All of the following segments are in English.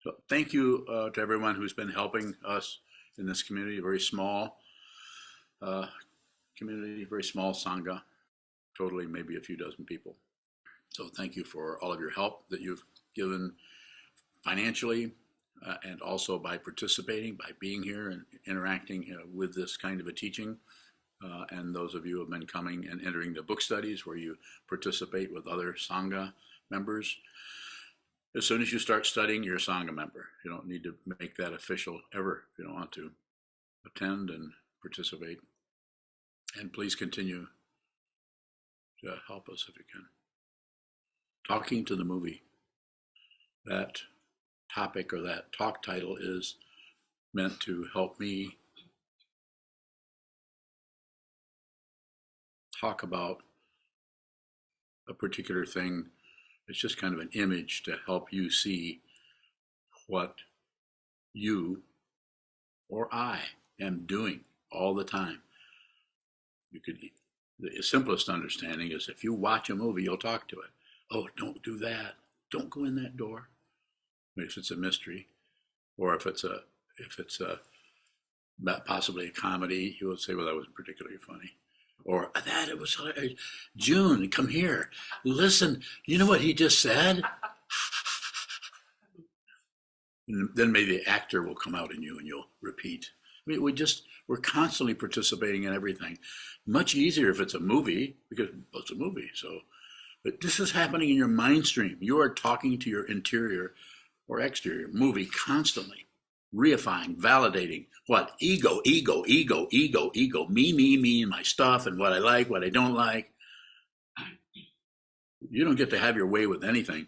So thank you to everyone who's been helping us in this community, a very small uh, community, very small Sangha, totally maybe a few dozen people. So thank you for all of your help that you've given financially and also by participating, by being here and interacting with this kind of a teaching. And those of you who have been coming and entering the book studies where you participate with other Sangha members. As soon as you start studying, you're a Sangha member. You don't need to make that official ever if you don't want to attend and participate. And please continue to help us if you can. Talking to the movie. That topic or that talk title is meant to help me talk about a particular thing. It's just kind of an image to help you see what you or I am doing all the time. You could, the simplest understanding is if you watch a movie, you'll talk to it. Oh, don't do that. Don't go in that door. If it's a mystery, or if it's possibly a comedy, you would say, well, that wasn't particularly funny. Or that it was June, come here. Listen, you know what he just said? And then maybe the actor will come out in you and you'll repeat. I mean, we're constantly participating in everything. Much easier if it's a movie, because it's a movie. So, but this is happening in your mind stream. You are talking to your interior or exterior movie constantly, reifying, validating what? Ego, ego, ego, ego, ego, me, and my stuff, and what I like, what I don't like. You don't get to have your way with anything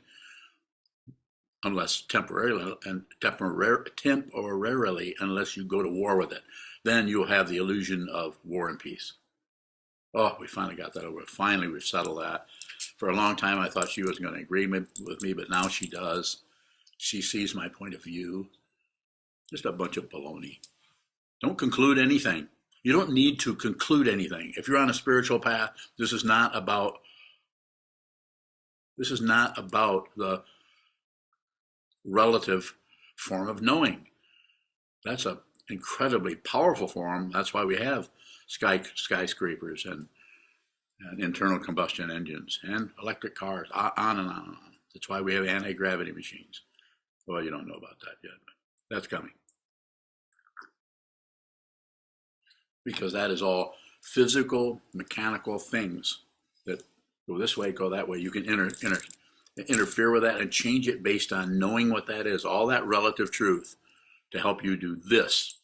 unless temporarily, unless you go to war with it. Then you'll have the illusion of war and peace. Oh, we finally got that over. Finally, we've settled that. For a long time, I thought she wasn't going to agree with me, but now she does. She sees my point of view. Just a bunch of baloney. Don't conclude anything. You don't need to conclude anything. If you're on a spiritual path, this is not about the relative form of knowing. That's an incredibly powerful form. That's why we have skyscrapers and internal combustion engines and electric cars, on and on and on. That's why we have anti-gravity machines. Well, you don't know about that yet, but that's coming. Because that is all physical, mechanical things that go this way, go that way. You can interfere with that and change it based on knowing what that is, all that relative truth to help you do this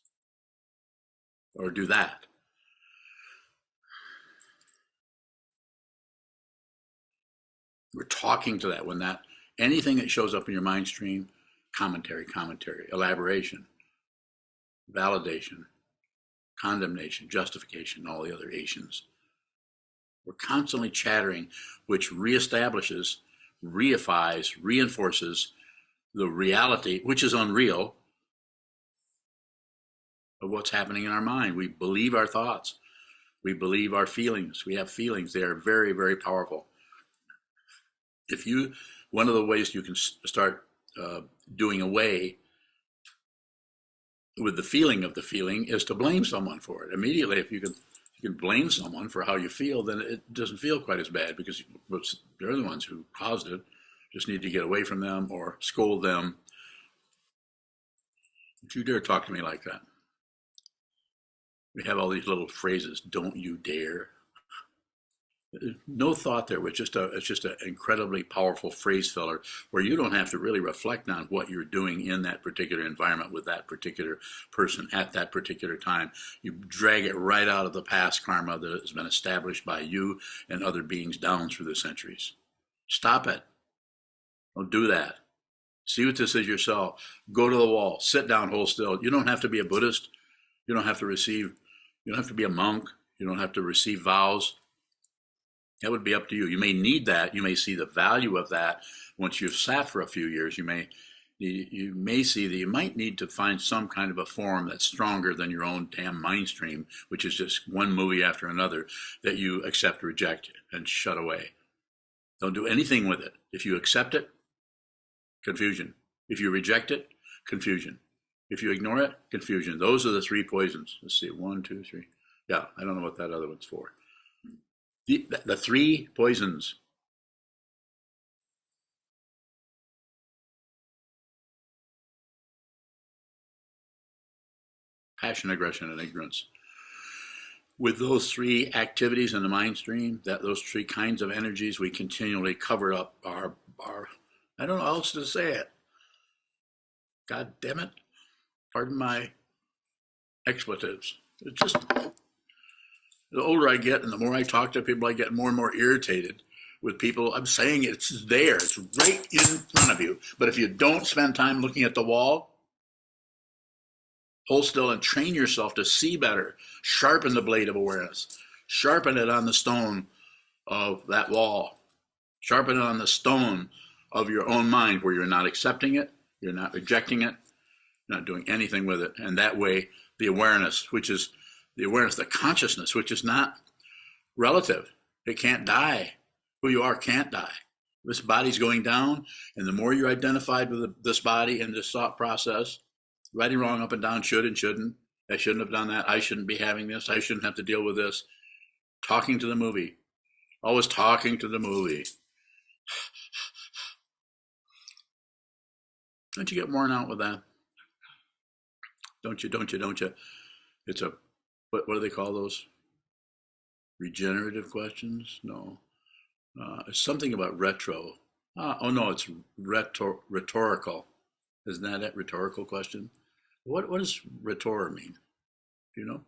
or do that. We're talking to that when anything that shows up in your mind stream, commentary, elaboration, validation, condemnation, justification, all the other Asians. We're constantly chattering, which reestablishes, reifies, reinforces the reality, which is unreal, of what's happening in our mind. We believe our thoughts. We believe our feelings. We have feelings. They are very, very powerful. One of the ways you can start doing away with the feeling of the feeling is to blame someone for it. Immediately, if you can blame someone for how you feel, then it doesn't feel quite as bad because they're the ones who caused it. Just need to get away from them or scold them. Don't you dare talk to me like that. We have all these little phrases, don't you dare. No thought there, it's just an incredibly powerful phrase filler where you don't have to really reflect on what you're doing in that particular environment with that particular person at that particular time. You drag it right out of the past karma that has been established by you and other beings down through the centuries. Stop it. Don't do that. See what this is yourself. Go to the wall. Sit down, hold still. You don't have to be a Buddhist. You don't have to be a monk. You don't have to receive vows. That would be up to you. You may need that. You may see the value of that once you've sat for a few years. You may see that you might need to find some kind of a form that's stronger than your own damn mind stream, which is just one movie after another that you accept, reject, and shut away. Don't do anything with it. If you accept it, confusion. If you reject it, confusion. If you ignore it, confusion. Those are the three poisons. Let's see, 1, 2, 3. Yeah, I don't know what that other one's for. The three poisons. Passion, aggression, and ignorance. With those three activities in the mind stream, those three kinds of energies, we continually cover up our I don't know how else to say it. God damn it. Pardon my expletives. It's just, the older I get and the more I talk to people, I get more and more irritated with people. I'm saying it's there. It's right in front of you. But if you don't spend time looking at the wall, hold still and train yourself to see better. Sharpen the blade of awareness. Sharpen it on the stone of that wall. Sharpen it on the stone of your own mind where you're not accepting it, you're not rejecting it, you're not doing anything with it. And that way, the awareness, which is the awareness, the consciousness, which is not relative. It can't die. Who you are can't die. This body's going down, and the more you're identified with this body and this thought process, right and wrong, up and down, should and shouldn't, I shouldn't have done that, I shouldn't be having this, I shouldn't have to deal with this. Talking to the movie. Always talking to the movie. Don't you get worn out with that? Don't you? It's a, what do they call those? Regenerative questions? No. It's something about retro. Oh no, it's rhetorical. Isn't that it? Rhetorical question? What does rhetor mean? Do you know?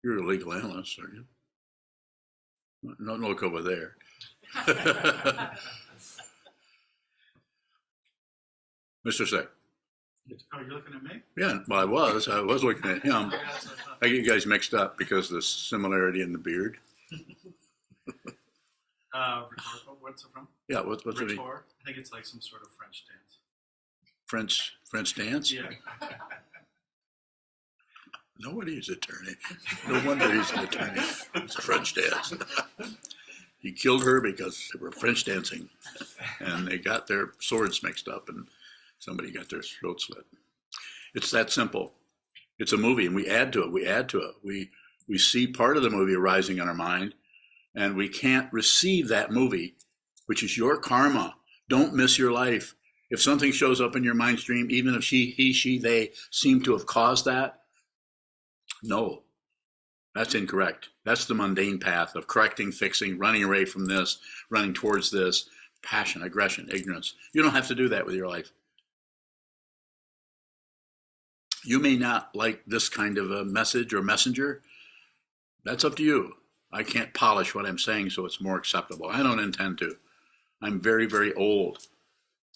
You're a legal analyst, aren't you? Don't look over there. Mr. Sick. Oh, you're looking at me? Yeah, well, I was looking at him. I get you guys mixed up because of the similarity in the beard. Rhetorical, what's it from? Yeah, what's it? Rhetor? I think it's like some sort of French dance. French dance? Yeah. No wonder he's an attorney. No wonder he's an attorney. It's a French dance. He killed her because they were French dancing, and they got their swords mixed up, and somebody got their throat slit. It's that simple. It's a movie, and we add to it. We see part of the movie arising in our mind, and we can't receive that movie, which is your karma. Don't miss your life. If something shows up in your mind stream, even if he, she, they seem to have caused that, no, that's incorrect. That's the mundane path of correcting, fixing, running away from this, running towards this, passion, aggression, ignorance. You don't have to do that with your life. You may not like this kind of a message or messenger. That's up to you. I can't polish what I'm saying so it's more acceptable. I don't intend to. I'm very, very old.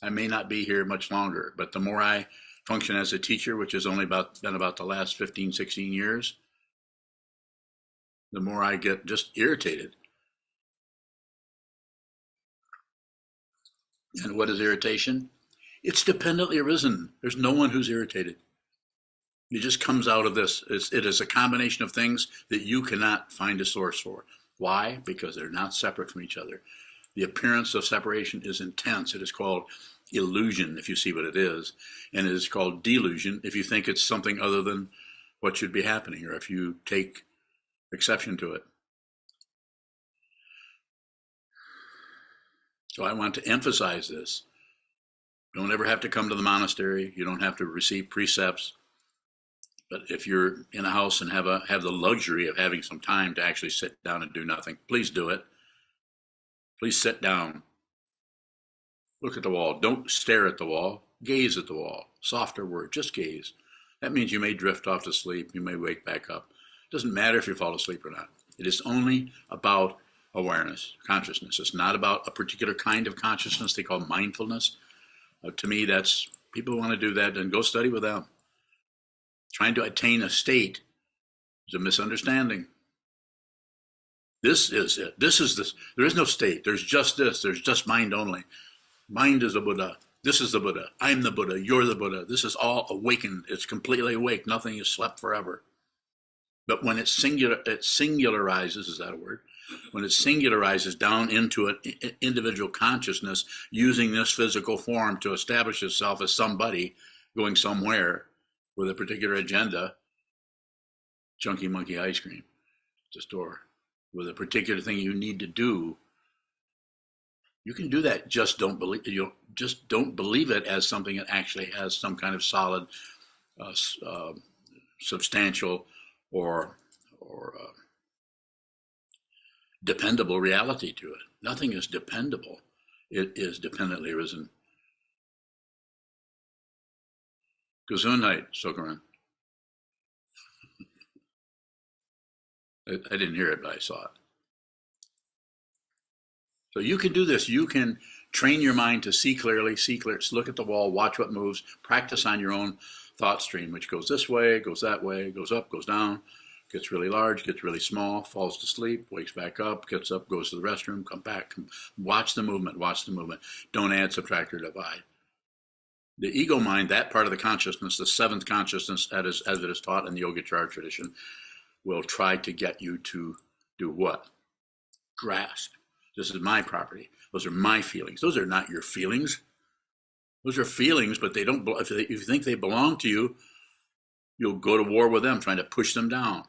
I may not be here much longer, but the more I function as a teacher, which has only been about the last 15, 16 years, the more I get just irritated. And what is irritation? It's dependently arisen. There's no one who's irritated. It just comes out of this. It is a combination of things that you cannot find a source for. Why? Because they're not separate from each other. The appearance of separation is intense. It is called illusion, if you see what it is. And it is called delusion if you think it's something other than what should be happening, or if you take exception to it. So I want to emphasize this. You don't ever have to come to the monastery. You don't have to receive precepts. But if you're in a house and have the luxury of having some time to actually sit down and do nothing, please do it. Please sit down. Look at the wall. Don't stare at the wall. Gaze at the wall. Softer word, just gaze. That means you may drift off to sleep. You may wake back up. It doesn't matter if you fall asleep or not. It is only about awareness, consciousness. It's not about a particular kind of consciousness they call mindfulness. To me, that's, people want to do that, then go study with them. Trying to attain a state is a misunderstanding. This is it. This is this. There is no state. There's just this. There's just mind only. Mind is the Buddha. This is the Buddha. I'm the Buddha. You're the Buddha. This is all awakened. It's completely awake. Nothing is slept forever. But when it singularizes, is that a word? when it singularizes down into an individual consciousness, using this physical form to establish itself as somebody going somewhere with a particular agenda, Chunky Monkey ice cream at the store, with a particular thing you need to do, you can do that. Just don't believe it as something that actually has some kind of solid, substantial, or dependable reality to it. Nothing is dependable. It is dependently risen. Gesundheit, Sokuzan. I didn't hear it, but I saw it. So you can do this. You can train your mind to see clearly, look at the wall, watch what moves, practice on your own thought stream, which goes this way, goes that way, goes up, goes down, gets really large, gets really small, falls to sleep, wakes back up, gets up, goes to the restroom, come back. Watch the movement, watch the movement. Don't add, subtract, or divide. The ego mind, that part of the consciousness, the seventh consciousness as it is taught in the Yogacara tradition, will try to get you to do what? Grasp. This is my property. Those are my feelings. Those are not your feelings. Those are feelings, but they don't. If you think they belong to you, you'll go to war with them, trying to push them down.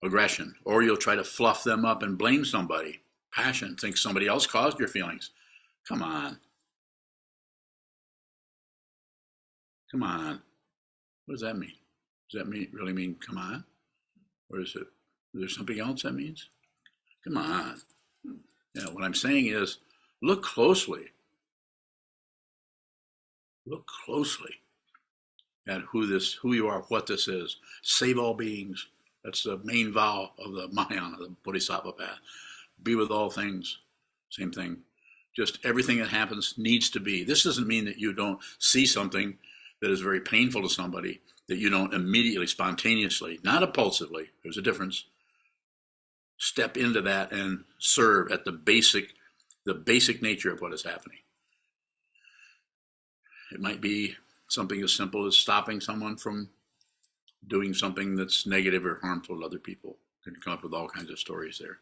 Aggression. Or you'll try to fluff them up and blame somebody. Passion. Think somebody else caused your feelings. Come on. Come on. What does that mean? Does that really mean come on? Or is there something else that means? Come on. Yeah, what I'm saying is, look closely. Look closely at who you are, what this is. Save all beings. That's the main vow of the Mahayana, the Bodhisattva path. Be with all things. Same thing. Just everything that happens needs to be. This doesn't mean that you don't see something that is very painful to somebody, that you don't immediately, spontaneously, not impulsively, there's a difference, step into that and serve at the basic nature of what is happening. It might be something as simple as stopping someone from doing something that's negative or harmful to other people. You can come up with all kinds of stories there.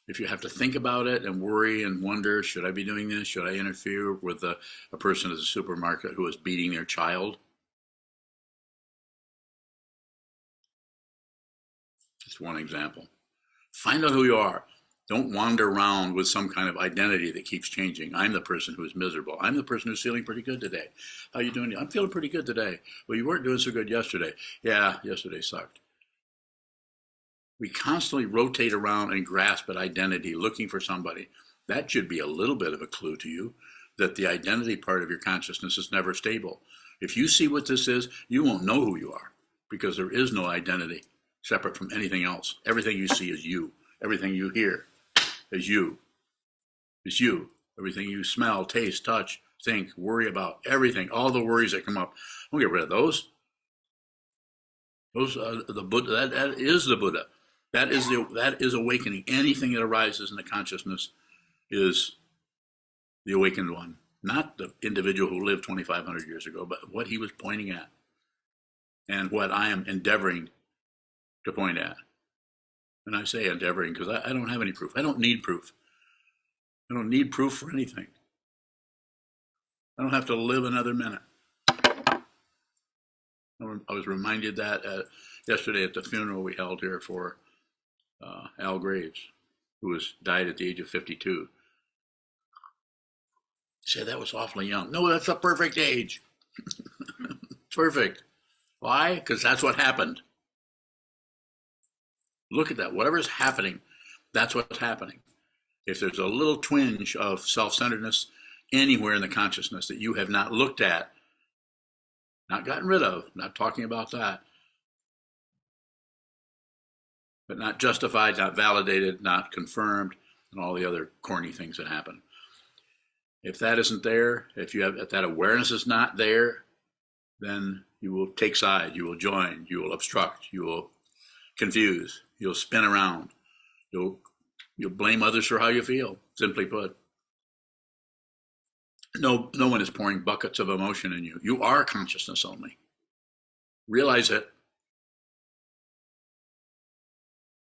If you have to think about it and worry and wonder, should I be doing this? Should I interfere with a person at a supermarket who is beating their child? Just one example. Find out who you are. Don't wander around with some kind of identity that keeps changing. I'm the person who is miserable. I'm the person who's feeling pretty good today. How are you doing? I'm feeling pretty good today. Well, you weren't doing so good yesterday. Yeah, yesterday sucked. We constantly rotate around and grasp at identity, looking for somebody. That should be a little bit of a clue to you that the identity part of your consciousness is never stable. If you see what this is, you won't know who you are, because there is no identity separate from anything else. Everything you see is you. Everything you hear is you. Is you. Everything you smell, taste, touch, think, worry about, everything, all the worries that come up. Don't get rid of those. Those are the Buddha. That is the Buddha. That is awakening. Anything that arises in the consciousness is the awakened one. Not the individual who lived 2,500 years ago, but what he was pointing at. And what I am endeavoring to point at. And I say endeavoring because I don't have any proof. I don't need proof. I don't need proof for anything. I don't have to live another minute. I was reminded that yesterday at the funeral we held here for Al Graves, who died at the age of 52. He said that was awfully young. No, that's a perfect age. Perfect. Why? Because that's what happened. Look at that. Whatever's happening, that's what's happening. If there's a little twinge of self-centeredness anywhere in the consciousness that you have not looked at, not gotten rid of, not talking about that, but not justified, not validated, not confirmed, and all the other corny things that happen. If that isn't there, if that awareness is not there, then you will take side, you will join, you will obstruct, you will confuse, you'll spin around, you'll blame others for how you feel, simply put. No one is pouring buckets of emotion in you. You are consciousness only. Realize it.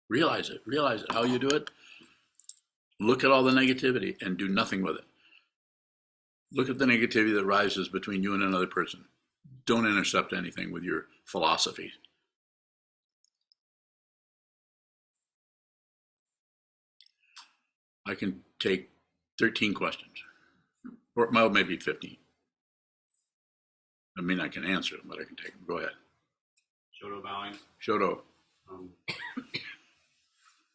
Realize it. Realize it. How you do it? Look at all the negativity and do nothing with it. Look at the negativity that rises between you and another person. Don't intercept anything with your philosophy. I can take 13 questions, or well, maybe 15. I mean, I can answer them, but I can take them. Go ahead. Shoto bowing. Shoto.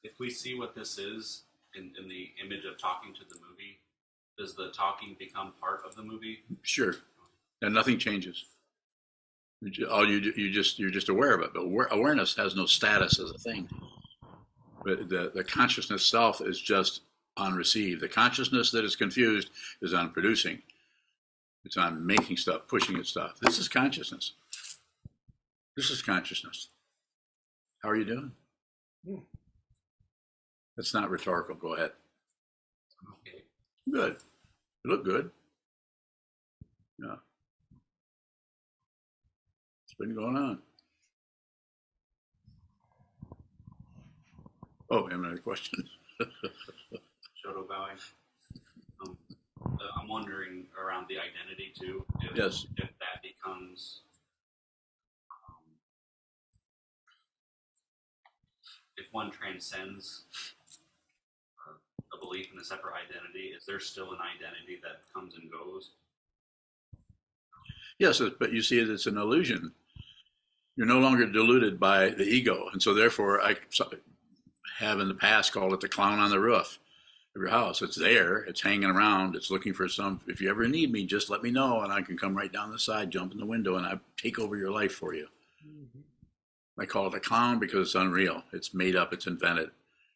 If we see what this is in the image of talking to the movie, does the talking become part of the movie? Sure. And nothing changes. You're just aware of it. But awareness has no status as a thing. But the consciousness self is just on receive. The consciousness that is confused is on producing. It's on making stuff, pushing at stuff. This is consciousness. This is consciousness. How are you doing? That's not rhetorical. Go ahead. Okay. Good. You look good. Yeah. What's been going on? Oh, I have another question. Shoto bowing. I'm wondering around the identity too. Yes. If that becomes, if one transcends a belief in a separate identity, is there still an identity that comes and goes? Yes, but you see, it's an illusion. You're no longer deluded by the ego. And so therefore, I have in the past called it the clown on the roof of your house. It's there, it's hanging around, it's looking for some, if you ever need me, just let me know and I can come right down the side, jump in the window, and I take over your life for you. I call it a clown because it's unreal. It's made up, it's invented.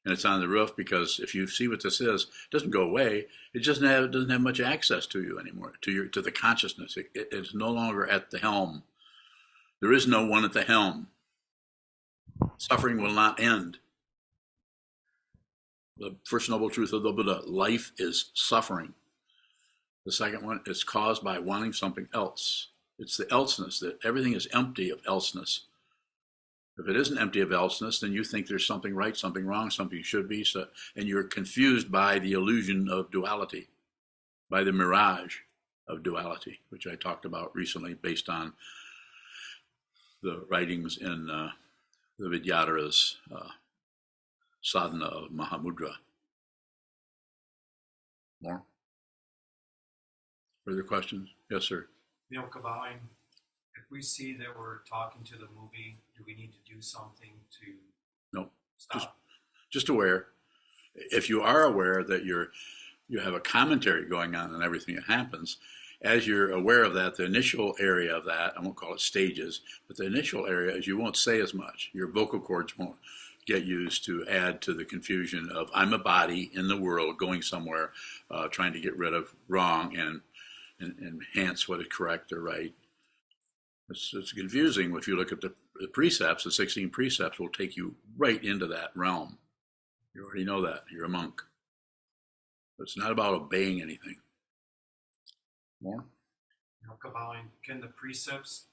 And it's on the roof because if you see what this is, it doesn't go away. It doesn't have much access to you anymore, to the consciousness. It's no longer at the helm. There is no one at the helm. Suffering will not end. The first noble truth of the Buddha, life is suffering. The second one is caused by wanting something else. It's the elseness, that everything is empty of elseness. If it isn't empty of elseness, then you think there's something right, something wrong, something should be, and you're confused by the illusion of duality, by the mirage of duality, which I talked about recently based on the writings in the Vidyadhara's sadhana of Mahamudra. More? Further questions? Yes, sir. Milka bowing. If we see that we're talking to the movie, do we need to do something to No, stop? just aware. If you are aware that you have a commentary going on everything that happens, as you're aware of that, the initial area of that, I won't call it stages, but the initial area is you won't say as much. Your vocal cords won't get used to add to the confusion of I'm a body in the world going somewhere, trying to get rid of wrong and enhance what is correct or right. It's confusing if you look at the precepts. The 16 precepts will take you right into that realm. You already know that. You're a monk. It's not about obeying anything. More? Milka bowing. Can the precepts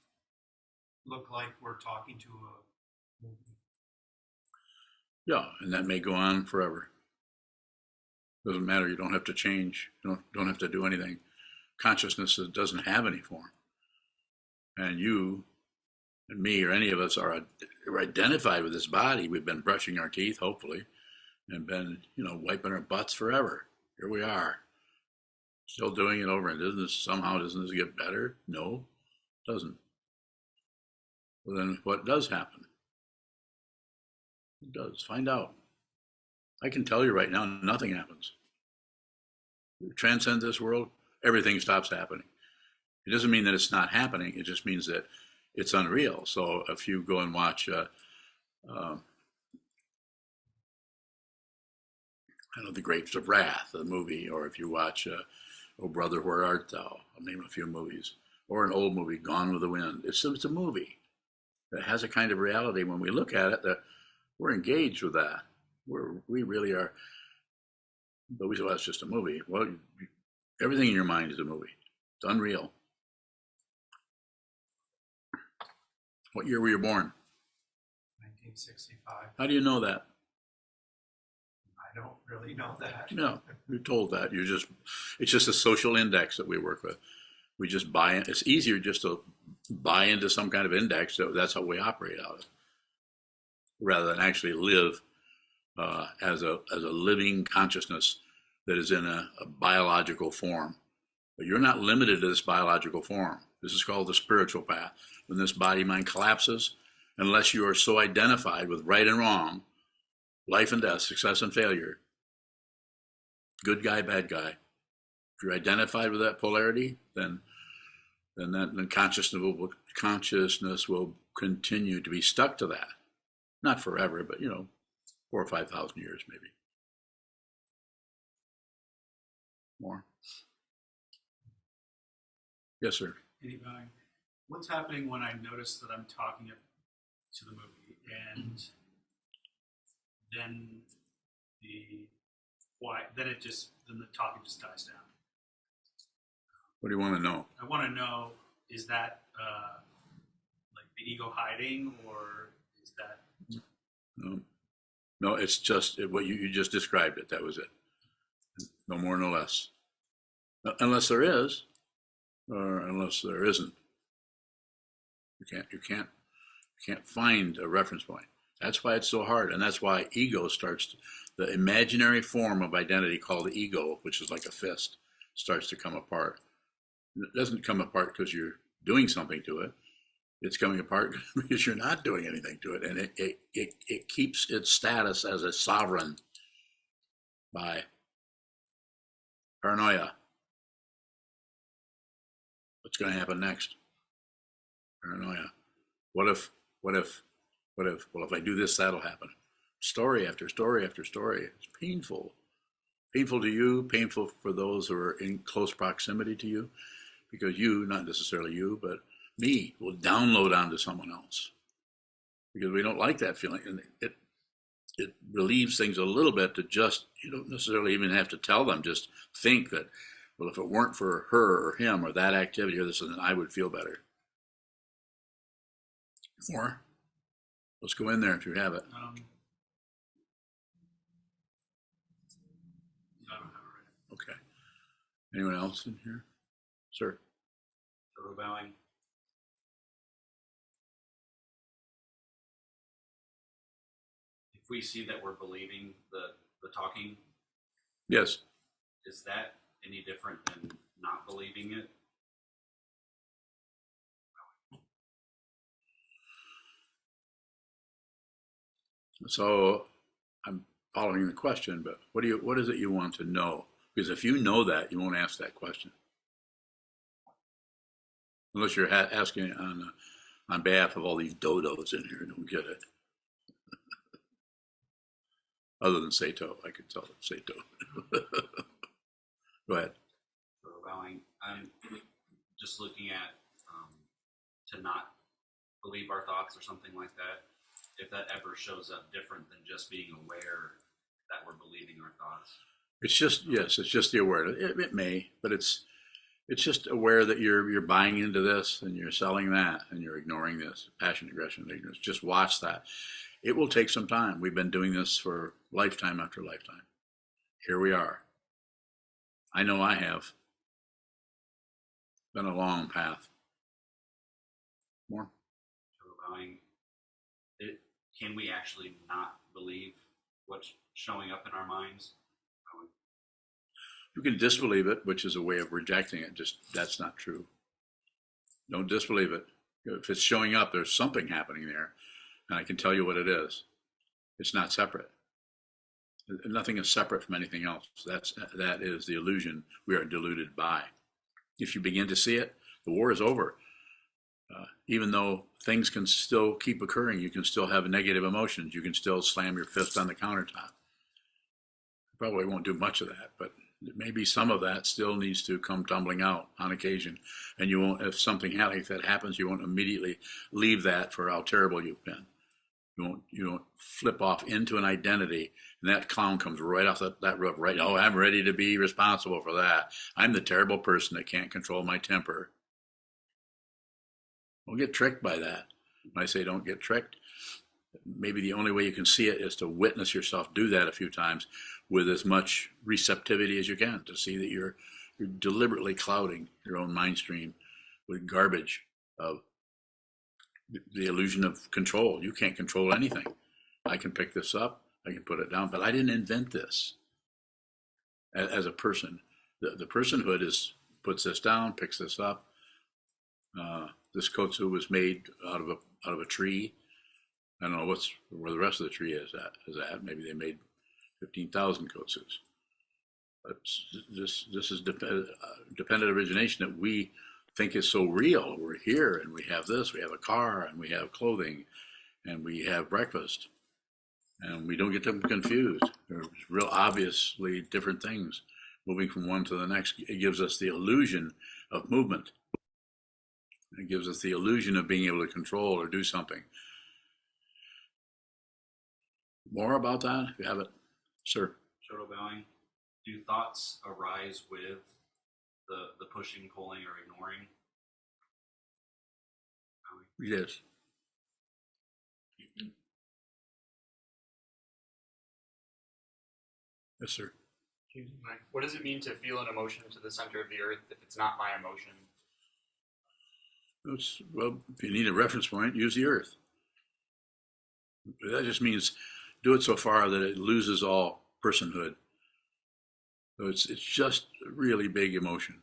look like we're talking to a movie? Yeah, and that may go on forever. Doesn't matter. You don't have to change. You don't have to do anything. Consciousness doesn't have any form. And you and me or any of us are identified with this body. We've been brushing our teeth, hopefully, and been, wiping our butts forever. Here we are, still doing it over. And doesn't this get better? No, it doesn't. Well, then what does happen? It does. Find out. I can tell you right now, nothing happens. You transcend this world, everything stops happening. It doesn't mean that it's not happening. It just means that it's unreal. So if you go and watch, The Grapes of Wrath, the movie, or if you watch, Oh Brother, Where Art Thou? I'll name a few movies. Or an old movie, Gone with the Wind. It's a movie that has a kind of reality. When we look at it, that we're engaged with that. We really are. But we say, well, it's just a movie. Well, everything in your mind is a movie. It's unreal. What year were you born? 1965. How do you know that? I I don't really know that. No, you're told that. It's just a social index that we work with. We just buy in. It's easier just to buy into some kind of index. So that's how we operate out of, rather than actually live as a living consciousness that is in a biological form. But you're not limited to this biological form. This is called the spiritual path. When this body-mind collapses, unless you are so identified with right and wrong, life and death, success and failure, good guy, bad guy, if you're identified with that polarity, then consciousness will continue to be stuck to that. Not forever, but 4,000 or 5,000 years maybe. More. Yes, sir. Anybody? What's happening when I notice that I'm talking to the movie and then then the talking just dies down? What do you want to know? I want to know, is that like the ego hiding, or is that? No, it's just what you just described it. That was it. No more, no less. Unless there is, or unless there isn't. You can't find a reference point. That's why it's so hard, and that's why ego starts. The imaginary form of identity called the ego, which is like a fist, starts to come apart. It doesn't come apart because you're doing something to it. It's coming apart because you're not doing anything to it, and it keeps its status as a sovereign by paranoia. What's going to happen next? Paranoia. What if? Well, if I do this, that'll happen. Story after story after story. It's painful. Painful to you, painful for those who are in close proximity to you, because you, not necessarily you, but me, will download onto someone else. Because we don't like that feeling. And it relieves things a little bit to just, you don't necessarily even have to tell them, just think that, well, if it weren't for her or him or that activity or this, then I would feel better. More? Let's go in there if you have it. I don't have it right. Okay. Anyone else in here? Sir? Total bowing. If we see that we're believing the talking, Yes. is that any different than not believing it? So I'm following the question, but what is it you want to know? Because if you know that, you won't ask that question. Unless you're asking on behalf of all these dodos in here who don't get it. Other than Sato, I could tell it Sato. Go ahead. Total bowing. I'm just looking at to not believe our thoughts or something like that. If that ever shows up different than just being aware that we're believing our thoughts. It's just, yes, it's just the awareness. It may, but it's just aware that you're buying into this and you're selling that and you're ignoring this. Passion, aggression, ignorance. Just watch that. It will take some time. We've been doing this for lifetime after lifetime. Here we are. I know I have. Been a long path. More? Total bowing. Can we actually not believe what's showing up in our minds? You can disbelieve it, which is a way of rejecting it. Just, that's not true. Don't disbelieve it. If it's showing up, there's something happening there, and I can tell you what it is. It's not separate. Nothing is separate from anything else. That is the illusion we are deluded by. If you begin to see it, the war is over. Even though things can still keep occurring, you can still have negative emotions. You can still slam your fist on the countertop. Probably won't do much of that, but maybe some of that still needs to come tumbling out on occasion. And you won't, if something like that happens, you won't immediately leave that for how terrible you've been. You don't flip off into an identity, and that clown comes right off that roof. Right? Oh, I'm ready to be responsible for that. I'm the terrible person that can't control my temper. Don't get tricked by that. When I say don't get tricked, maybe the only way you can see it is to witness yourself do that a few times with as much receptivity as you can, to see that you're deliberately clouding your own mind stream with garbage of the illusion of control. You can't control anything. I can pick this up, I can put it down, but I didn't invent this as a person. The personhood puts this down, picks this up. This kotsu was made out of a tree. I don't know where the rest of the tree is at. Maybe they made 15,000 kotsus. But this is dependent origination that we think is so real. We're here and we have this, we have a car and we have clothing and we have breakfast. And we don't get them confused. They're real obviously different things moving from one to the next. It gives us the illusion of movement. It gives us the illusion of being able to control or do something. More about that, if you have it, sir. Shadow bowing. Do thoughts arise with the pushing, pulling, or ignoring? Yes. Yes, sir. What does it mean to feel an emotion to the center of the earth if it's not my emotion? Well, if you need a reference point, use the earth. That just means do it so far that it loses all personhood. So it's just a really big emotion.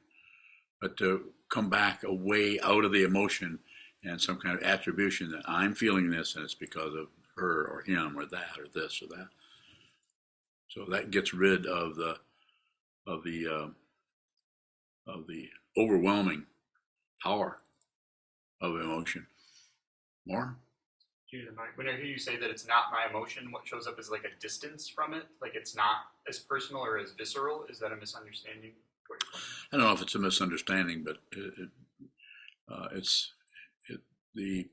But to come back away out of the emotion and some kind of attribution that I'm feeling this and it's because of her or him or that or this or that. So that gets rid of the overwhelming power of emotion. More? When I hear you say that it's not my emotion, what shows up is like a distance from it? Like it's not as personal or as visceral? Is that a misunderstanding? I don't know if it's a misunderstanding, but the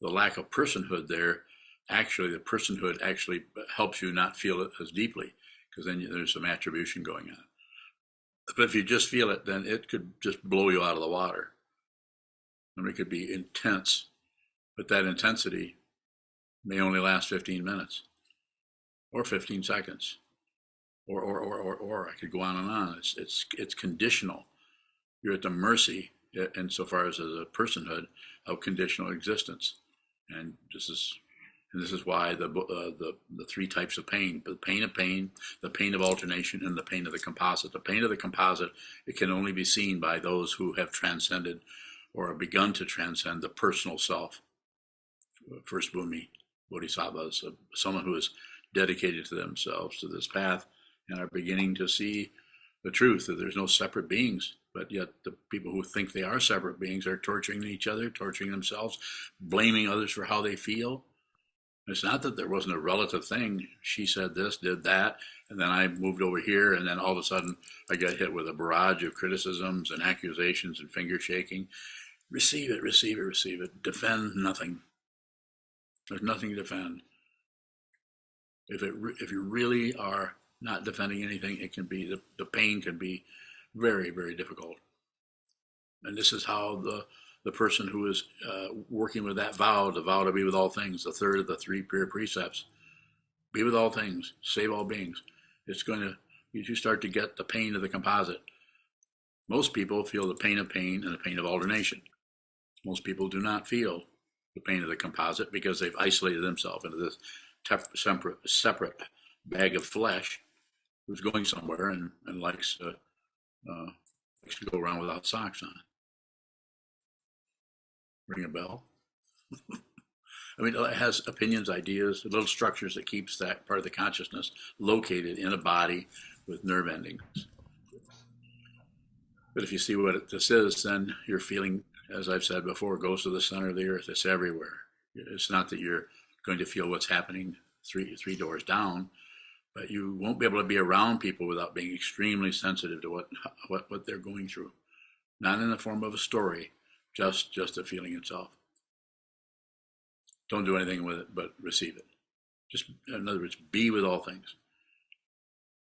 lack of personhood there. Actually, the personhood actually helps you not feel it as deeply, because then there's some attribution going on. But if you just feel it, then it could just blow you out of the water. And it could be intense, but that intensity may only last 15 minutes or 15 seconds, or I could go on and on. It's conditional. You're at the mercy, insofar as a personhood, of conditional existence, and this is why the three types of pain: the pain of pain, the pain of alternation, and the pain of the composite. The pain of the composite, it can only be seen by those who have transcended or have begun to transcend the personal self. First Bhumi Bodhisattvas, someone who is dedicated to themselves, to this path, and are beginning to see the truth that there's no separate beings, but yet the people who think they are separate beings are torturing each other, torturing themselves, blaming others for how they feel. It's not that there wasn't a relative thing. She said this, did that, and then I moved over here, and then all of a sudden I got hit with a barrage of criticisms and accusations and finger shaking. Receive it, receive it, receive it. Defend nothing. There's nothing to defend. If you really are not defending anything, it can be the pain can be very, very difficult. And this is how the person who is working with that vow, the vow to be with all things, the third of the three pure precepts, be with all things, save all beings. It's going to, you start to get the pain of the composite. Most people feel the pain of pain and the pain of alternation. Most people do not feel the pain of the composite because they've isolated themselves into this separate bag of flesh who's going somewhere and likes to go around without socks on. Ring a bell? I mean, it has opinions, ideas, little structures that keeps that part of the consciousness located in a body with nerve endings. But if you see what this is, then your feeling, as I've said before, goes to the center of the earth. It's everywhere. It's not that you're going to feel what's happening three doors down, but you won't be able to be around people without being extremely sensitive to what they're going through. Not in the form of a story, just the feeling itself. Don't do anything with it, but receive it. Just, in other words, be with all things.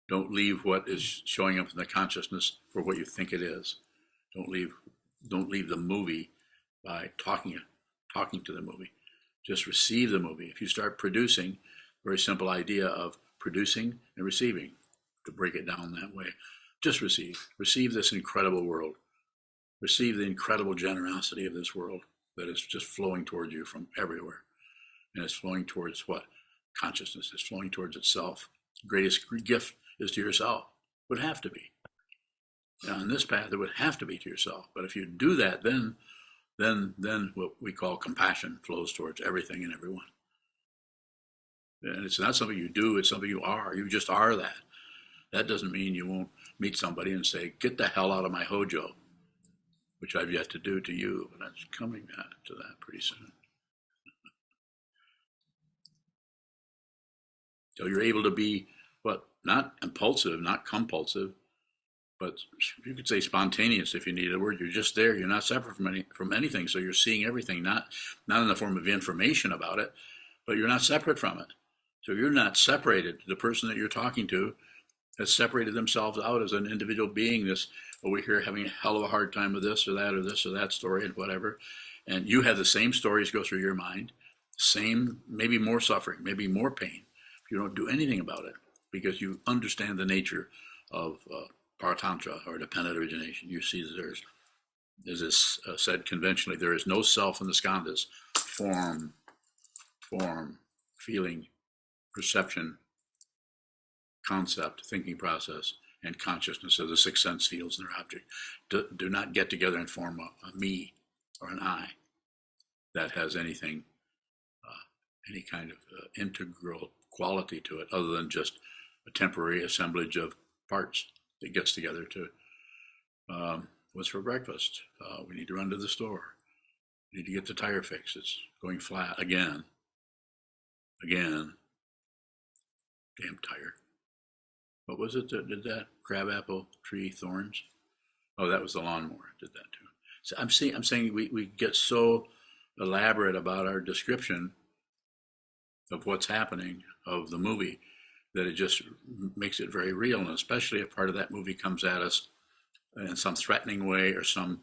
Don't leave what is showing up in the consciousness for what you think it is. Don't leave the movie by talking to the movie. Just receive the movie. If you start producing, very simple idea of producing and receiving, to break it down that way. Just receive. Receive this incredible world. Receive the incredible generosity of this world that is just flowing towards you from everywhere. And it's flowing towards what? Consciousness. It's flowing towards itself. The greatest gift is to yourself. Would have to be. Now, on this path, it would have to be to yourself. But if you do that, then what we call compassion flows towards everything and everyone. And it's not something you do, it's something you are. You just are that. That doesn't mean you won't meet somebody and say, get the hell out of my hojo, which I've yet to do to you, but that's coming to that pretty soon. So you're able to be, not impulsive, not compulsive, but you could say spontaneous if you need a word. You're just there. You're not separate from anything. So you're seeing everything, not in the form of information about it, but you're not separate from it. So you're not separated. The person that you're talking to has separated themselves out as an individual being. This over here having a hell of a hard time with this or that story and whatever. And you have the same stories go through your mind, same, maybe more suffering, maybe more pain. You don't do anything about it because you understand the nature of Paratantra or dependent origination. You see that there's, as is said conventionally, there is no self in the skandhas. Form, feeling, perception, concept, thinking process, and consciousness of the six sense fields and their object do not get together and form a me or an I that has anything, any kind of integral quality to it other than just a temporary assemblage of parts that gets together to what's for breakfast? We need to run to the store. We need to get the tire fixed. It's going flat again. Damn tire. What was it that did that? Crabapple tree thorns? Oh, that was the lawnmower did that too. So I'm saying we get so elaborate about our description of what's happening of the movie that it just makes it very real. And especially if part of that movie comes at us in some threatening way or some,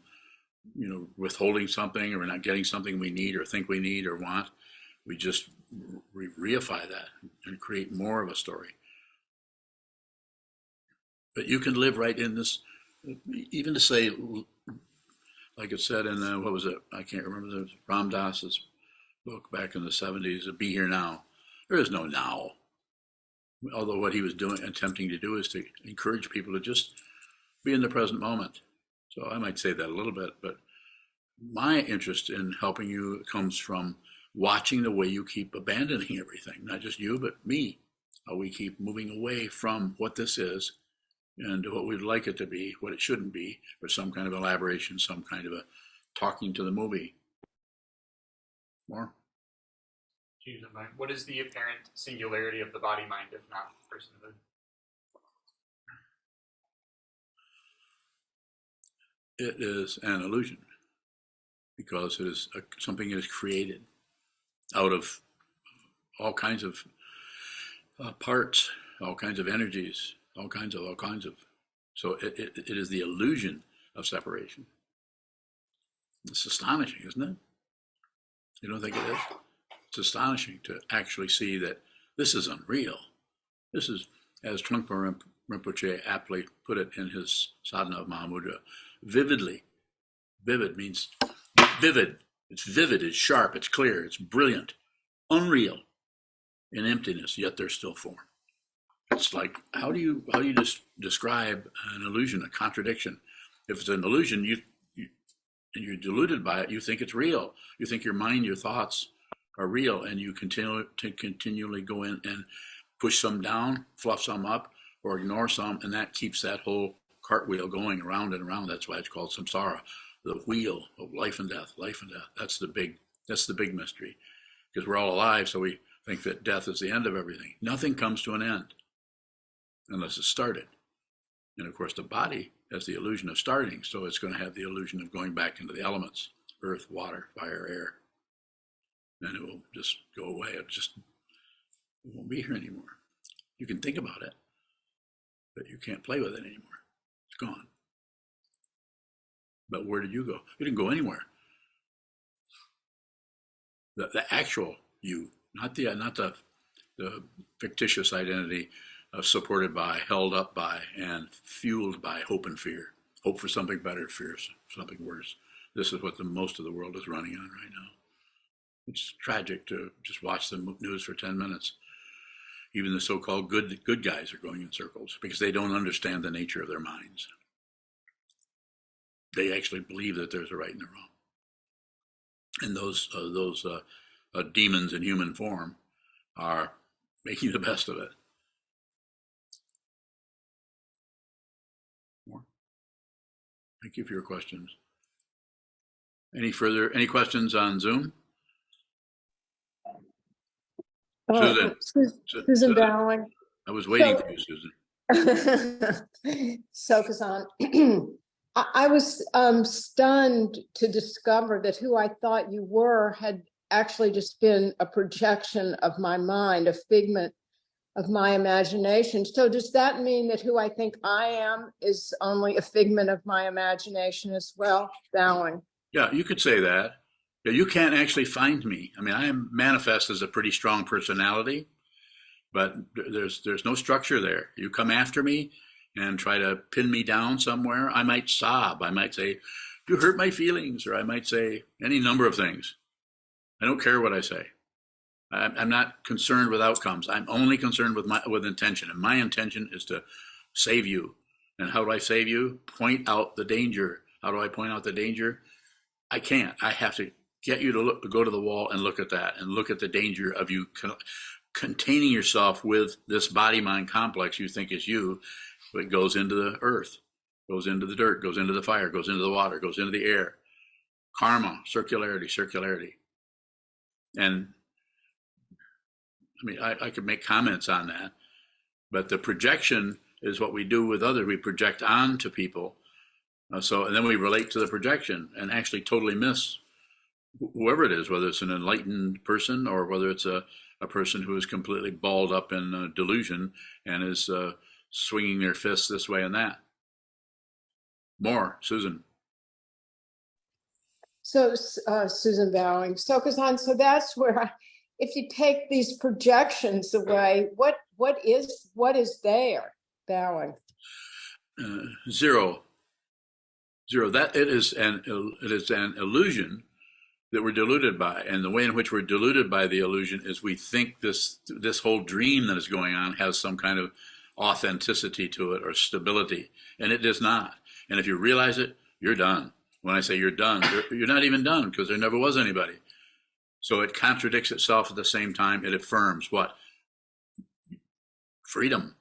withholding something, or we're not getting something we need or think we need or want, we just reify that and create more of a story. But you can live right in this, even to say, like it said in, what was it? I can't remember, the Ram Dass's book back in the 70s, Be Here Now. There is no now. Although what he was attempting to do is to encourage people to just be in the present moment. So I might say that a little bit, but my interest in helping you comes from watching the way you keep abandoning everything, not just you, but me. How we keep moving away from what this is and what we'd like it to be, what it shouldn't be, or some kind of elaboration, some kind of a talking to the movie. More? What is the apparent singularity of the body-mind, if not personhood? It is an illusion because it is something that is created out of all kinds of parts, all kinds of energies, all kinds of. So it is the illusion of separation. It's astonishing, isn't it? You don't think it is? It's astonishing to actually see that this is unreal. This is, as Trungpa Rinpoche aptly put it in his Sadhana of Mahamudra, vividly. Vivid means vivid. It's vivid, it's sharp, it's clear, it's brilliant, unreal in emptiness, yet there's still form. It's like, how do you just describe an illusion, a contradiction? If it's an illusion, and you're deluded by it, you think it's real. You think your mind, your thoughts are real, and you continually go in and push some down, fluff some up, or ignore some, and that keeps that whole cartwheel going around and around. That's why it's called samsara, the wheel of life and death, life and death. That's the big mystery, because we're all alive, so we think that death is the end of everything. Nothing comes to an end unless it's started. And of course, the body has the illusion of starting, so it's going to have the illusion of going back into the elements, earth, water, fire, air. And it will just go away. It won't be here anymore. You can think about it, but you can't play with it anymore. It's gone. But where did you go? You didn't go anywhere. the actual you, not the fictitious identity supported by, held up by, and fueled by hope and fear. Hope for something better, fear for something worse. This is what most of the world is running on right now. It's tragic to just watch the news for 10 minutes. Even the so-called good guys are going in circles because they don't understand the nature of their minds. They actually believe that there's a right and a wrong. And those demons in human form are making the best of it. More? Thank you for your questions. Any questions on Zoom? Susan Dowling. I was waiting for you, Susan. Sokuzan. I was stunned to discover that who I thought you were had actually just been a projection of my mind, a figment of my imagination. So does that mean that who I think I am is only a figment of my imagination as well? Dowling. Yeah, you could say that. Yeah, you can't actually find me. I mean, I am manifest as a pretty strong personality, but there's no structure there. You come after me and try to pin me down somewhere, I might sob. I might say, you hurt my feelings, or I might say any number of things. I don't care what I say. I'm not concerned with outcomes. I'm only concerned with intention, and my intention is to save you. And how do I save you? Point out the danger. How do I point out the danger? I can't. I have to get you to go to the wall and look at that, and look at the danger of you containing yourself with this body-mind complex you think is you. It goes into the earth, goes into the dirt, goes into the fire, goes into the water, goes into the air. Karma, circularity. And I mean, I could make comments on that, but the projection is what we do with others. We project onto people. And then we relate to the projection and actually totally miss whoever it is, whether it's an enlightened person or whether it's a person who is completely balled up in delusion and is swinging their fists this way and that. More, Susan. So Susan Bowing, Sokuzan, so that's where if you take these projections away, what is there, Bowing? Zero. That it is an illusion that we're deluded by, and the way in which we're deluded by the illusion is we think this whole dream that is going on has some kind of authenticity to it or stability, and it does not. And if you realize it, you're done. When I say you're done, you're not even done, because there never was anybody. So it contradicts itself at the same time. It affirms what? Freedom.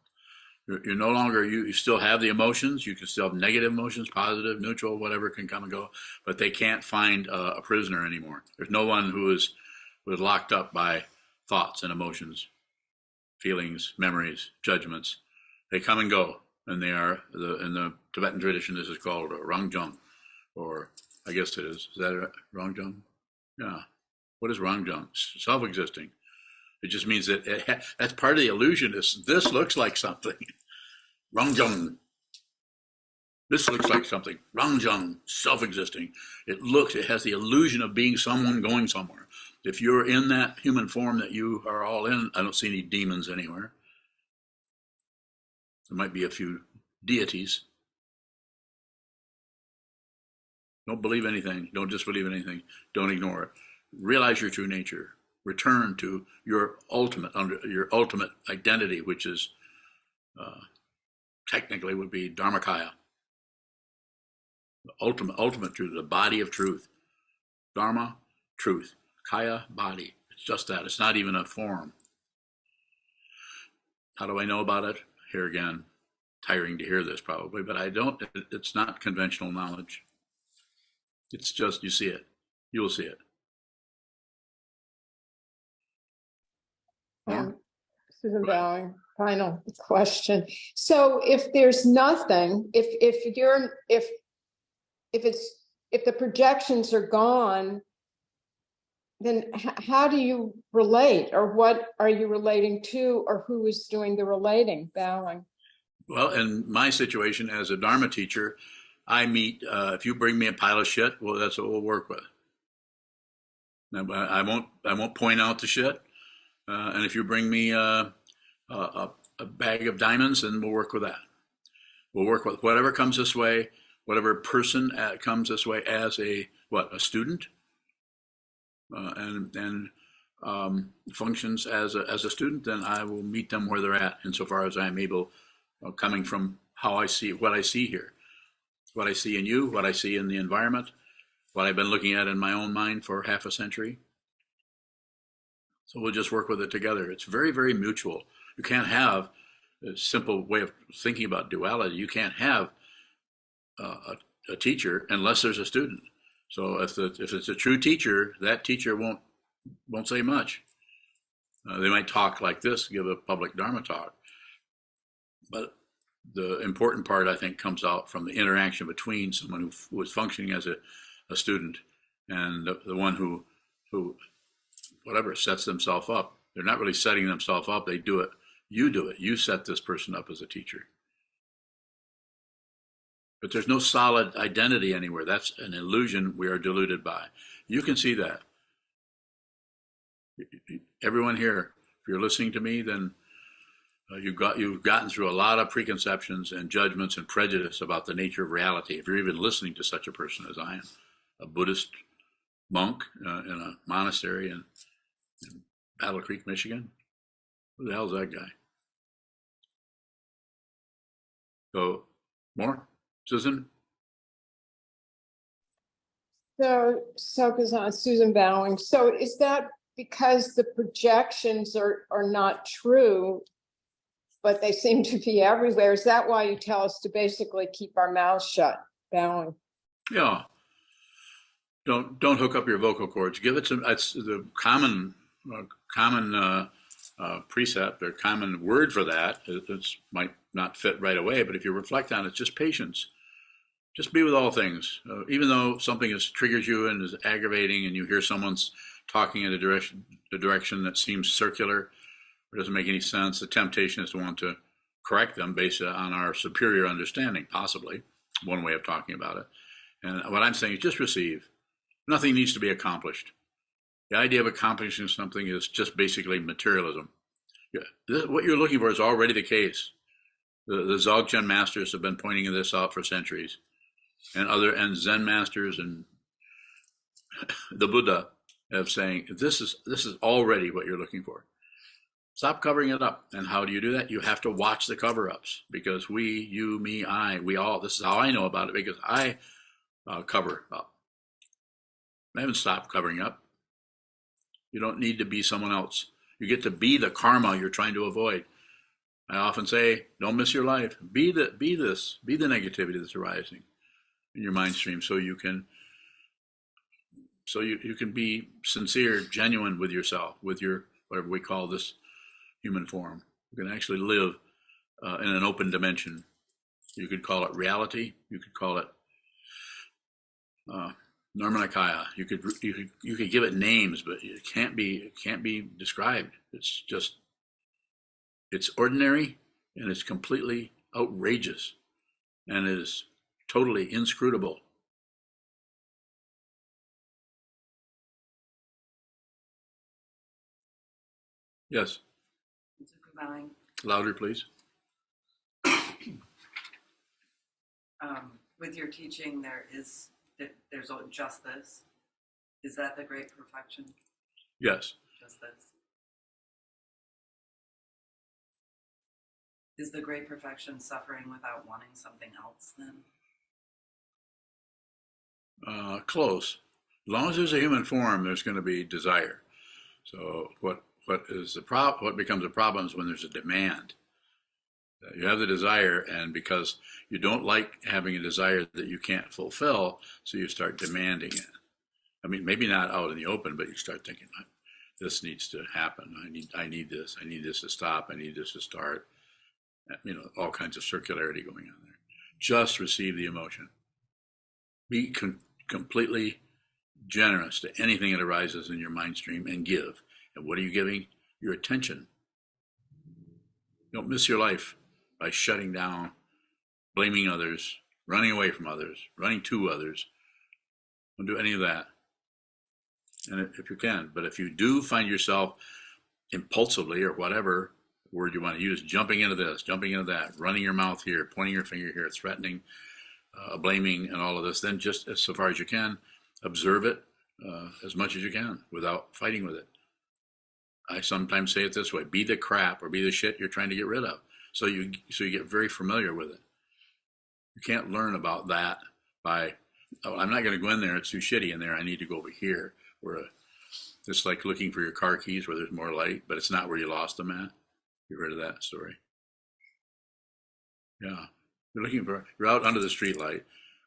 You're no longer, you still have the emotions. You can still have negative emotions, positive, neutral, whatever can come and go, but they can't find a prisoner anymore. There's no one who is locked up by thoughts and emotions, feelings, memories, judgments. They come and go, and they are, in the Tibetan tradition, this is called rangjung, or I guess it is. Is that a rangjung? Yeah. What is rangjung? Self-existing. It just means that that's part of the illusion. This looks like something. Rangjung. This looks like something. Rangjung, self-existing. It has the illusion of being someone going somewhere. If you're in that human form that you are all in, I don't see any demons anywhere. There might be a few deities. Don't believe anything. Don't disbelieve anything. Don't ignore it. Realize your true nature. Return to your ultimate identity, which is technically would be Dharmakaya. The ultimate truth, the body of truth. Dharma, truth. Kaya, body. It's just that. It's not even a form. How do I know about it? Here again, tiring to hear this probably, but I don't. It's not conventional knowledge. It's just, you see it. You will see it. Susan Bowing, final question. So if there's nothing, if the projections are gone, then how do you relate, or what are you relating to, or who is doing the relating, Bowing? Well, in my situation as a Dharma teacher, I meet, if you bring me a pile of shit, well, that's what we'll work with. I won't point out the shit. And if you bring me a bag of diamonds, then we'll work with that. We'll work with whatever comes this way, whatever person comes this way as a student, and functions as a student. Then I will meet them where they're at, insofar as I'm able, coming from how I see what I see here, what I see in you, what I see in the environment, what I've been looking at in my own mind for half a century. So we'll just work with it together. It's very, very mutual. You can't have a simple way of thinking about duality. You can't have a teacher unless there's a student. So if it's a true teacher, that teacher won't say much. They might talk like this, give a public Dharma talk. But the important part, I think, comes out from the interaction between someone who is functioning as a student and the one who whatever sets themselves up. They're not really setting themselves up. They do it. You do it. You set this person up as a teacher. But there's no solid identity anywhere. That's an illusion we are deluded by. You can see that. Everyone here, if you're listening to me, then you've gotten through a lot of preconceptions and judgments and prejudice about the nature of reality. If you're even listening to such a person as I am, a Buddhist monk in a monastery in Battle Creek, Michigan. Who the hell is that guy? So, more? Susan? So, Sokuzan, Susan Bowing. So is that because the projections are not true, but they seem to be everywhere? Is that why you tell us to basically keep our mouths shut? Bowing. Yeah. Don't hook up your vocal cords. Give it some. That's the common precept or common word for that. It might not fit right away, but if you reflect on it, it's just patience. Just be with all things. Even though something triggers you and is aggravating, and you hear someone's talking in a direction that seems circular or doesn't make any sense, the temptation is to want to correct them based on our superior understanding, possibly one way of talking about it. And what I'm saying is just receive. Nothing needs to be accomplished. The idea of accomplishing something is just basically materialism. What you're looking for is already the case. The Dzogchen masters have been pointing this out for centuries, and Zen masters and the Buddha have saying this is already what you're looking for. Stop covering it up. And how do you do that? You have to watch the cover-ups, because we, you, me, I, we all. This is how I know about it, because I cover up. I haven't stopped covering up. You don't need to be someone else. You get to be the karma you're trying to avoid. I often say, don't miss your life. Be the negativity that's arising in your mind stream, so you can be sincere, genuine with yourself, with your whatever we call this human form. You can actually live in an open dimension. You could call it reality. You could call it Nirmanakaya. You could give it names, but it can't be described. It's ordinary, and it's completely outrageous, and it is totally inscrutable. Yes. Louder, please. With your teaching, there's just this. Is that the great perfection? Yes. Just this. Is the great perfection suffering without wanting something else then? Close. As long as there's a human form, there's going to be desire. So what becomes a problem is when there's a demand. You have the desire, and because you don't like having a desire that you can't fulfill, so you start demanding it. I mean, maybe not out in the open, but you start thinking, this needs to happen. I need this. I need this to stop. I need this to start. All kinds of circularity going on there. Just receive the emotion. Be completely generous to anything that arises in your mind stream, and give. And what are you giving? Your attention. Don't miss your life by shutting down, blaming others, running away from others, running to others. Don't do any of that. and if you can. But if you do find yourself impulsively, or whatever word you want to use, jumping into this, jumping into that, running your mouth here, pointing your finger here, threatening, blaming, and all of this, then just as so far as you can, observe it as much as you can without fighting with it. I sometimes say it this way: be the crap or be the shit you're trying to get rid of. So you get very familiar with it. You can't learn about that by, oh, I'm not going to go in there, it's too shitty in there, I need to go over here. Where it's like looking for your car keys where there's more light, but it's not where you lost them at. You heard of that story? Yeah. You're out under the street light,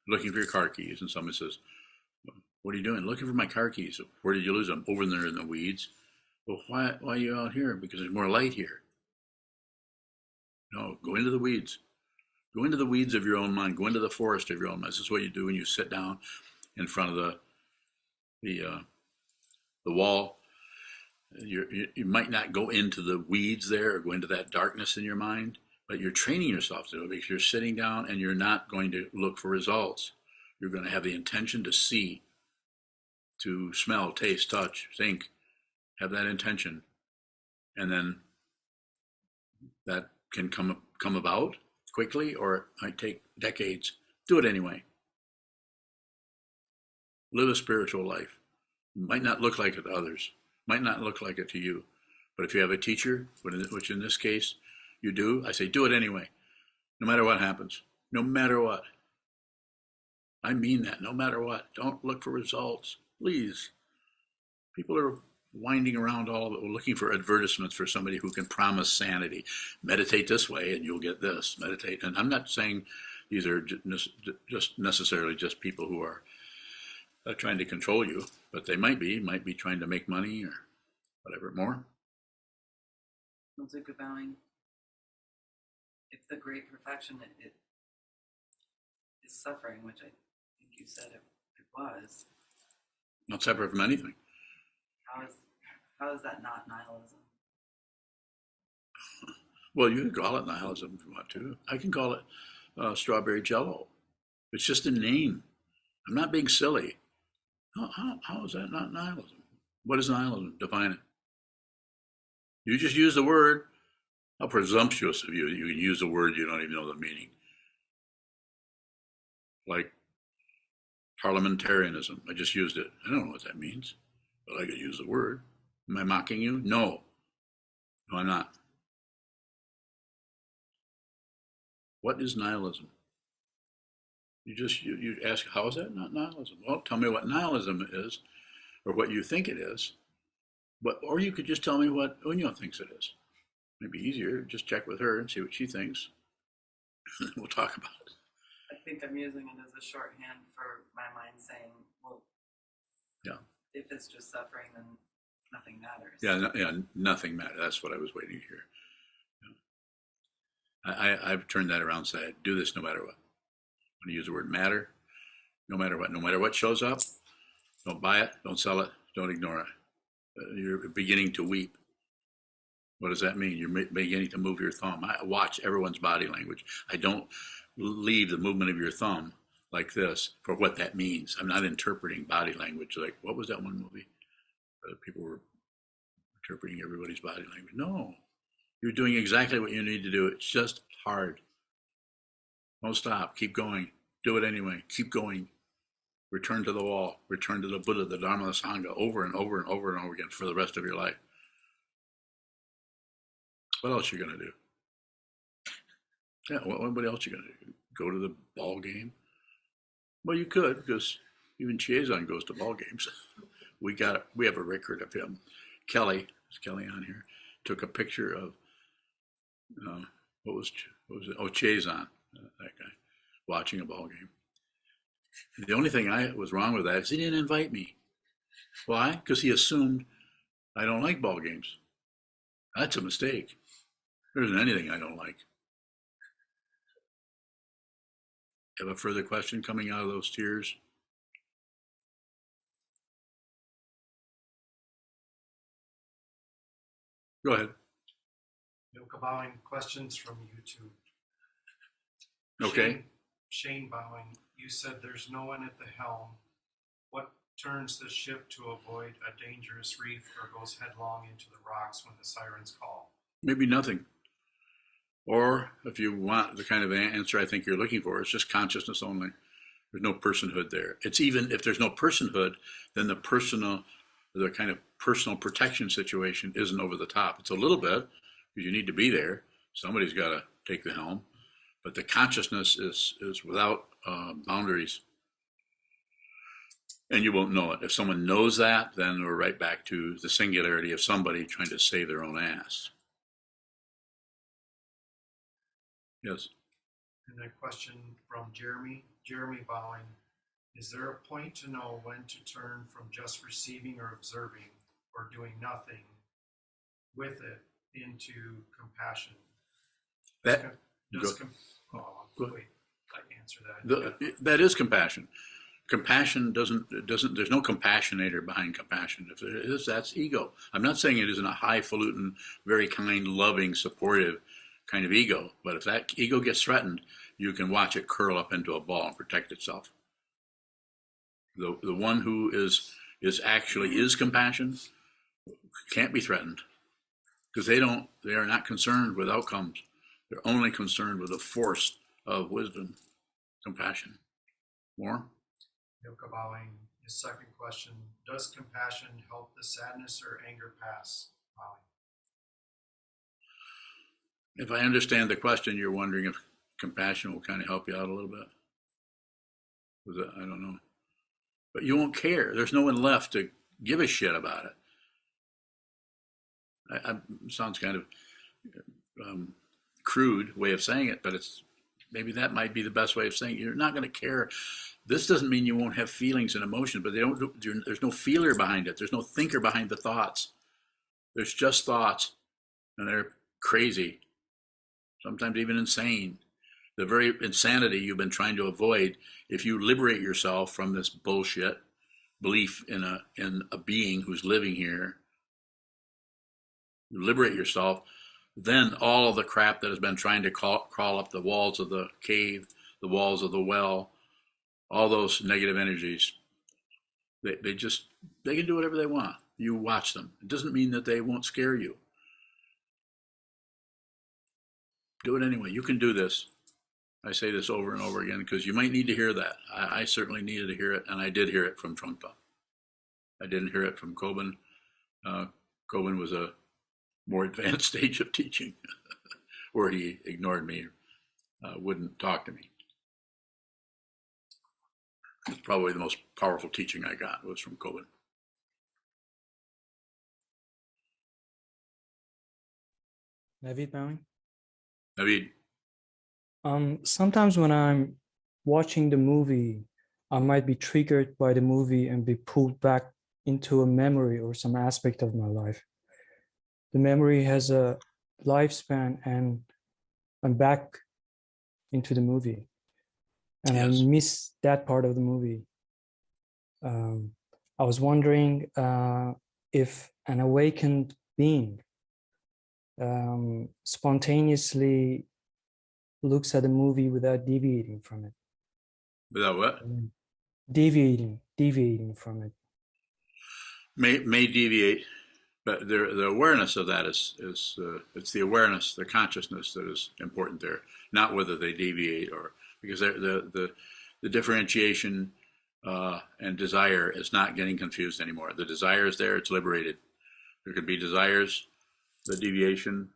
looking for your car keys, and someone says, what are you doing? Looking for my car keys. Where did you lose them? Over there in the weeds. Well, why are you out here? Because there's more light here. No, go into the weeds. Go into the weeds of your own mind. Go into the forest of your own mind. This is what you do when you sit down in front of the wall. You might not go into the weeds there or go into that darkness in your mind, but you're training yourself to do it because you're sitting down and you're not going to look for results. You're going to have the intention to see, to smell, taste, touch, think. Have that intention, and then that can come about quickly, or it might take decades. Do it anyway. Live a spiritual life. It might not look like it to others, might not look like it to you, but if you have a teacher, which in this case you do, I say do it anyway, no matter what happens, no matter what. I mean that, no matter what. Don't look for results, please. People are winding around all of it, looking for advertisements for somebody who can promise sanity. Meditate this way and you'll get this. Meditate. And I'm not saying these are just necessarily just people who are trying to control you, but they might be trying to make money or whatever more. Sokuzan, if the great perfection it is suffering, which I think you said it was, Not separate from anything. How is that not nihilism? Well, you can call it nihilism if you want to. I can call it strawberry jello. It's just a name. I'm not being silly. How is that not nihilism? What is nihilism? Define it. You just use the word. How presumptuous of you. You can use a word you don't even know the meaning. Like parliamentarianism. I just used it. I don't know what that means, but I could use the word. Am I mocking you? No. No, I'm not. What is nihilism? You ask, how is that not nihilism? Well, tell me what nihilism is, or what you think it is. Or you could just tell me what Unyo thinks it is. Maybe easier. Just check with her and see what she thinks. We'll talk about it. I think I'm using it as a shorthand for my mind saying, well, yeah, if it's just suffering, then nothing matters. Yeah, nothing matters. That's what I was waiting to hear. Yeah. I've turned that around and said, do this no matter what. When you use the word matter, no matter what shows up, don't buy it, don't sell it, don't ignore it. You're beginning to weep. What does that mean? You're beginning to move your thumb. I watch everyone's body language. I don't leave the movement of your thumb like this for what that means. I'm not interpreting body language like, what was that one movie? People were interpreting everybody's body language. No, you're doing exactly what you need to do. It's just hard. Don't stop. Keep going. Do it anyway. Keep going. Return to the wall. Return to the Buddha, the Dharma, the Sangha, over and over and over and over again for the rest of your life. What else are you going to do? Yeah, what else are you going to do? Go to the ball game? Well, you could, because even Chiazan goes to ball games. We have a record of him. Kelly, is Kelly on here? Took a picture of what was it? Oh, Chiazan, that guy, watching a ball game. The only thing I was wrong with that is he didn't invite me. Why? Because he assumed I don't like ball games. That's a mistake. There isn't anything I don't like. Have a further question coming out of those tears? Go ahead. Bowing, questions from YouTube. Okay. Shane Bowing, you said there's no one at the helm. What turns the ship to avoid a dangerous reef or goes headlong into the rocks when the sirens call? Maybe nothing. Or if you want the kind of answer I think you're looking for, it's just consciousness only. There's no personhood there. It's even if there's no personhood, then the kind of personal protection situation isn't over the top. It's a little bit because you need to be there. Somebody's got to take the helm, but the consciousness is without boundaries, and you won't know it. If someone knows that, then we're right back to the singularity of somebody trying to save their own ass. Yes. And a question from Jeremy Bowing. Is there a point to know when to turn from just receiving or observing or doing nothing with it into compassion? That wait, I answer that. That is compassion. Compassion doesn't. There's no compassionator behind compassion. If there is, that's ego. I'm not saying it isn't a highfalutin, very kind, loving, supportive kind of ego. But if that ego gets threatened, you can watch it curl up into a ball and protect itself. The one who is actually compassion can't be threatened because they are not concerned with outcomes. They're only concerned with the force of wisdom, compassion. More? Yoka Bowing, his second question, does compassion help the sadness or anger pass? Bowing. If I understand the question, you're wondering if compassion will kind of help you out a little bit. I don't know. But you won't care. There's no one left to give a shit about it. Sounds kind of crude way of saying it, but maybe that might be the best way of saying it. You're not going to care. This doesn't mean you won't have feelings and emotions, but there's no feeler behind it. There's no thinker behind the thoughts. There's just thoughts, and they're crazy, sometimes even insane. The very insanity you've been trying to avoid, if you liberate yourself from this bullshit belief in a being who's living here, you liberate yourself, then all of the crap that has been trying to crawl up the walls of the cave, the walls of the well, all those negative energies, they can do whatever they want. You watch them. It doesn't mean that they won't scare you. Do it anyway. You can do this. I say this over and over again because you might need to hear that. I certainly needed to hear it, and I did hear it from Trungpa. I didn't hear it from Kobun. Kobun was a more advanced stage of teaching where he ignored me, wouldn't talk to me. It's probably the most powerful teaching I got was from Kobun. Navid Bowing. Navid. Sometimes when I'm watching the movie, I might be triggered by the movie and be pulled back into a memory or some aspect of my life. The memory has a lifespan and I'm back into the movie. And yes. I miss that part of the movie. I was wondering if an awakened being spontaneously looks at a movie without deviating from it. Without what? Deviating from it. May deviate, but the awareness of that is it's the awareness, the consciousness that is important there, not whether they deviate or because the differentiation and desire is not getting confused anymore. The desire is there; it's liberated. There could be desires, the deviation.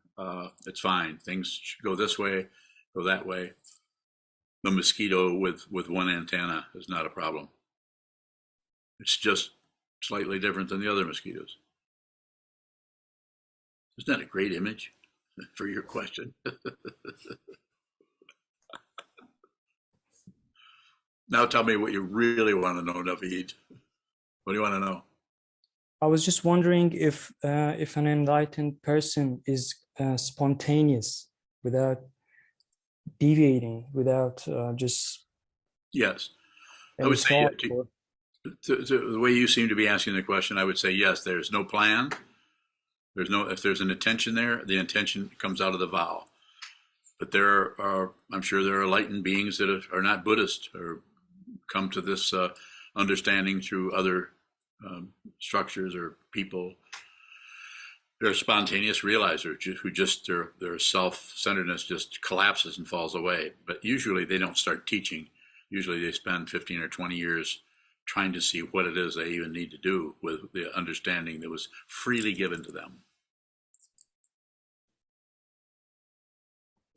It's fine. Things should go this way, go that way. The mosquito with one antenna is not a problem. It's just slightly different than the other mosquitoes. Isn't that a great image for your question? Now tell me what you really want to know, Naveed. What do you want to know? I was just wondering if an enlightened person is spontaneous without deviating, without just... Yes. I would say, the way you seem to be asking the question, I would say yes, there's no plan. If there's an intention there, the intention comes out of the vow. But I'm sure there are enlightened beings that are not Buddhist or come to this understanding through other structures or people. There are spontaneous realizers who just their self-centeredness just collapses and falls away. But usually they don't start teaching. Usually they spend 15 or 20 years trying to see what it is they even need to do with the understanding that was freely given to them.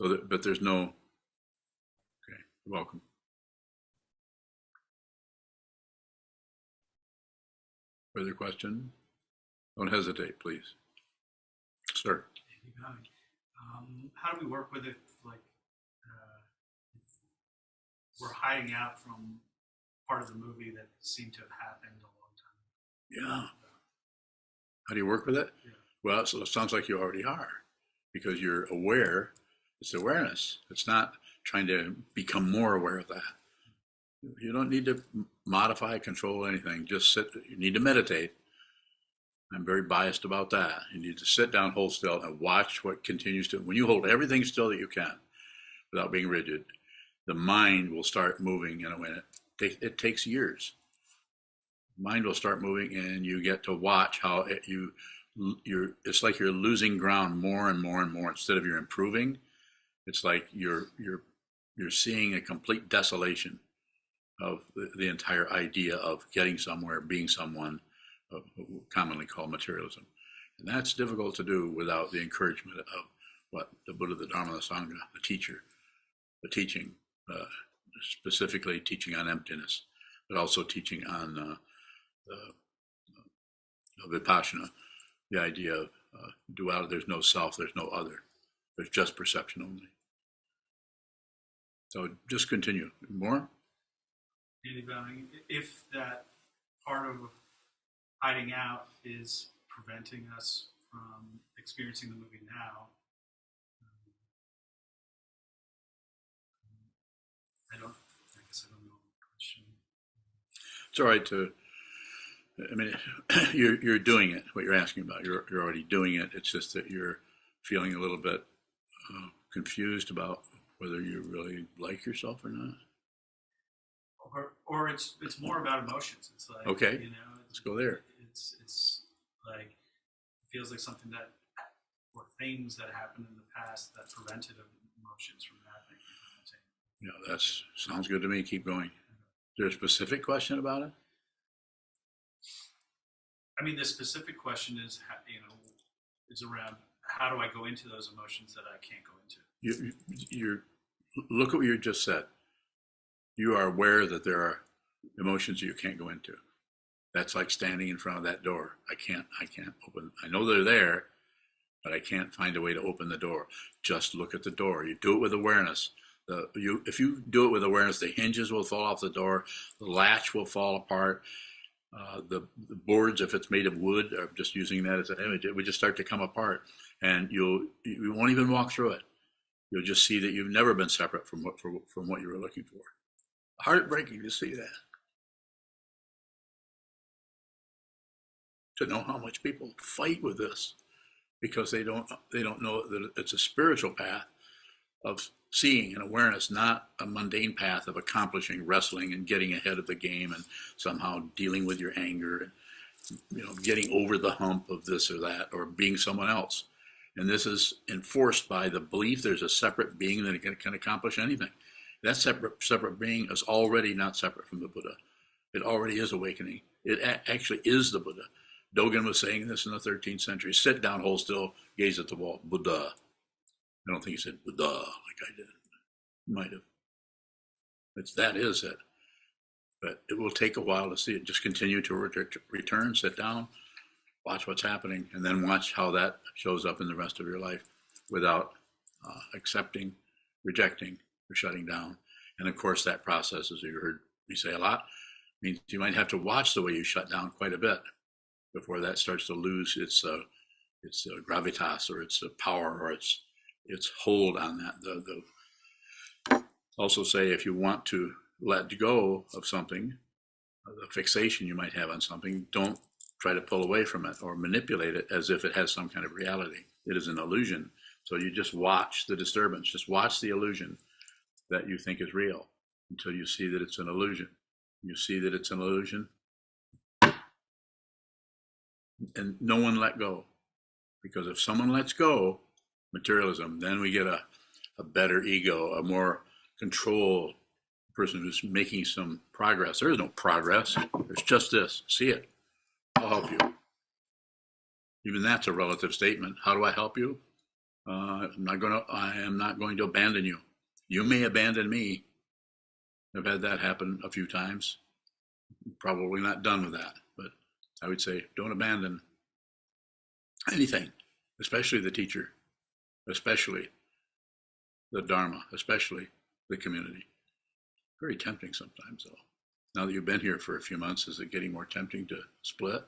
So but there's no, okay, you're welcome. Further question? Don't hesitate, please. Sir. How do we work with it? Like, if we're hiding out from part of the movie that seemed to have happened a long time. Yeah. How do you work with it? Yeah. Well, so it sounds like you already are, because you're aware. It's awareness. It's not trying to become more aware of that. You don't need to modify, control anything. Just sit. You need to meditate. I'm very biased about that. You need to sit down, hold still, and watch what continues to. When you hold everything still that you can, without being rigid, the mind will start moving in a way. It takes years. Mind will start moving, and you get to watch how it's like you're losing ground more and more and more instead of you're improving. It's like you're seeing a complete desolation of the entire idea of getting somewhere, being someone, commonly called materialism. And that's difficult to do without the encouragement of what the Buddha, the Dharma, the Sangha, the teacher, the teaching, specifically teaching on emptiness, but also teaching on vipassana, the idea of duality. There's no self, there's no other, there's just perception only. So just continue. More? If that part of hiding out is preventing us from experiencing the movie now, I guess I don't know the question. It's all right to, I mean, you're doing it, what you're asking about. You're already doing it. It's just that you're feeling a little bit confused about whether you really like yourself or not. Or it's more about emotions. It's like, okay, let's go there. It's like, it feels like something that, or things that happened in the past that prevented emotions from happening. Yeah, that sounds good to me. Keep going. Is there a specific question about it? I mean, the specific question is, is around how do I go into those emotions that I can't go into? You're look at what you just said. You are aware that there are emotions you can't go into. That's like standing in front of that door. I can't open. I know they're there, but I can't find a way to open the door. Just look at the door. You do it with awareness. If you do it with awareness, the hinges will fall off the door, the latch will fall apart, the boards, if it's made of wood, or just using that as an image, it would just start to come apart, and you won't even walk through it. You'll just see that you've never been separate from what you were looking for. Heartbreaking to see that. To know how much people fight with this because they don't know that it's a spiritual path of seeing and awareness, not a mundane path of accomplishing, wrestling, and getting ahead of the game, and somehow dealing with your anger, and getting over the hump of this or that, or being someone else. And this is enforced by the belief there's a separate being that can accomplish anything. That separate being is already not separate from the Buddha. It already is awakening. It actually is the Buddha. Dogen was saying this in the 13th century. Sit down, hold still, gaze at the wall. Buddha. I don't think he said Buddha like I did. He might have. That is it. But it will take a while to see it. Just continue to return, sit down, watch what's happening, and then watch how that shows up in the rest of your life without accepting, rejecting, or shutting down. And of course, that process, as you heard me say a lot, means you might have to watch the way you shut down quite a bit before that starts to lose its gravitas, or its power, or its hold on that. Also say, if you want to let go of something, the fixation you might have on something, don't try to pull away from it or manipulate it as if it has some kind of reality. It is an illusion. So you just watch the disturbance, just watch the illusion that you think is real until you see that it's an illusion. You see that it's an illusion. And no one let go. Because if someone lets go, materialism, then we get a better ego, a more control person who's making some progress. There is no progress. There's just this. See it. I'll help you. Even that's a relative statement. How do I help you? I am not going to abandon you. You may abandon me. I've had that happen a few times. Probably not done with that, but I would say don't abandon anything, especially the teacher, especially the Dharma, especially the community. Very tempting sometimes, though. Now that you've been here for a few months, is it getting more tempting to split?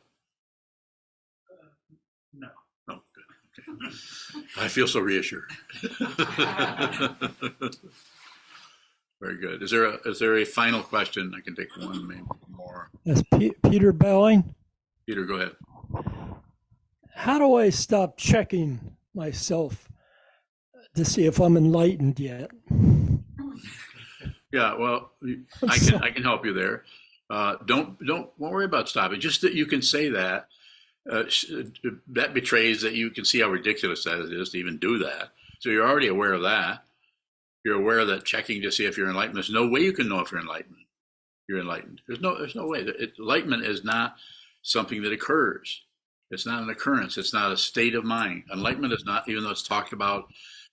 No. Oh, good. Okay. I feel so reassured. Very good. Is there a final question? I can take one, maybe more. Yes, Peter Belling. Peter, go ahead. How do I stop checking myself to see if I'm enlightened yet? Yeah, well, I can help you there. Don't worry about stopping. Just that you can say that. That betrays that you can see how ridiculous that is to even do that. So you're already aware of that. You're aware that checking to see if you're enlightened. There's no way you can know if you're enlightened. You're enlightened. There's no way. Enlightenment is not something that occurs. It's not an occurrence. It's not a state of mind. Enlightenment is not, even though it's talked about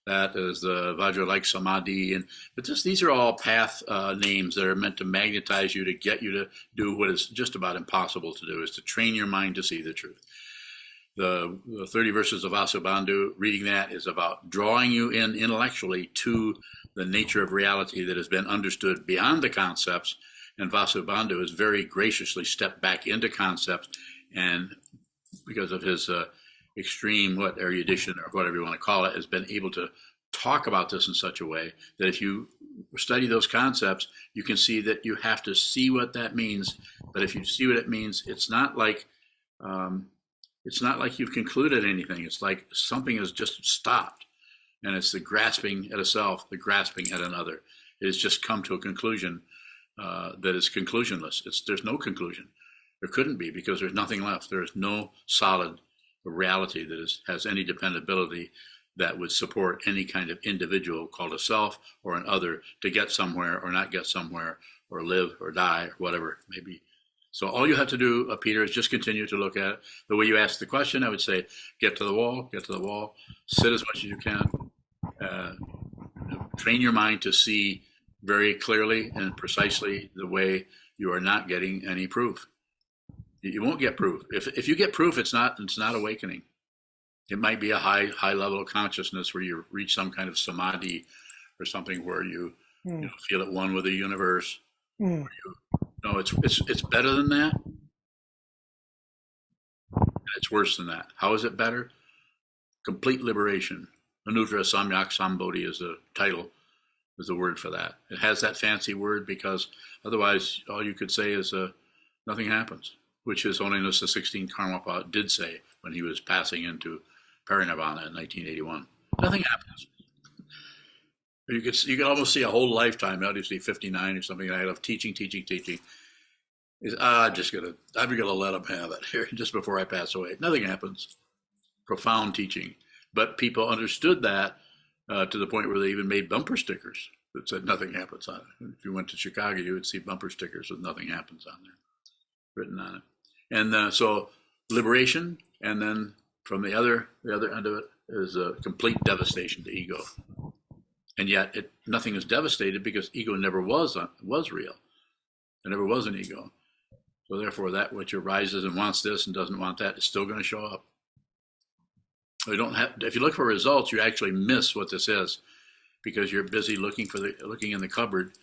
that as the Vajra-like Samadhi, but these are all path names that are meant to magnetize you, to get you to do what is just about impossible to do, is to train your mind to see the truth. The 30 verses of Vasubandhu, reading that is about drawing you in intellectually to the nature of reality that has been understood beyond the concepts, and Vasubandhu has very graciously stepped back into concepts, and because of his extreme erudition or whatever you want to call it, has been able to talk about this in such a way that if you study those concepts, you can see that you have to see what that means. But if you see what it means, it's not like you've concluded anything. It's like something has just stopped, and it's the grasping at a self, the grasping at another. It has just come to a conclusion that is conclusionless. There's no conclusion. There couldn't be, because there's nothing left. There is no solid reality that has any dependability that would support any kind of individual called a self or an other to get somewhere or not get somewhere or live or die or whatever it may be. So all you have to do, Peter, is just continue to look at it. The way you asked the question, I would say, get to the wall, sit as much as you can, train your mind to see very clearly and precisely the way you are not getting any proof. You won't get proof. If you get proof, it's not awakening. It might be a high level of consciousness where you reach some kind of samadhi or something where you feel at one with the universe. No, it's better than that. It's worse than that. How is it better? Complete liberation. Anuttara Samyak Sambodhi is the title, is the word for that. It has that fancy word because otherwise all you could say is nothing happens, which His Holiness the 16th Karmapa did say when he was passing into Parinirvana in 1981. Nothing happens. You could almost see a whole lifetime, obviously 59 or something like that, of teaching. I'm gonna let him have it here just before I pass away. Nothing happens. Profound teaching, but people understood that to the point where they even made bumper stickers that said nothing happens on it. If you went to Chicago, you would see bumper stickers with nothing happens on there written on it. And so liberation, and then from the other end of it is a complete devastation to ego. And yet nothing is devastated because ego never was real. There never was an ego. So therefore that which arises and wants this and doesn't want that is still going to show up. If you look for results, you actually miss what this is because you're busy looking in the cupboard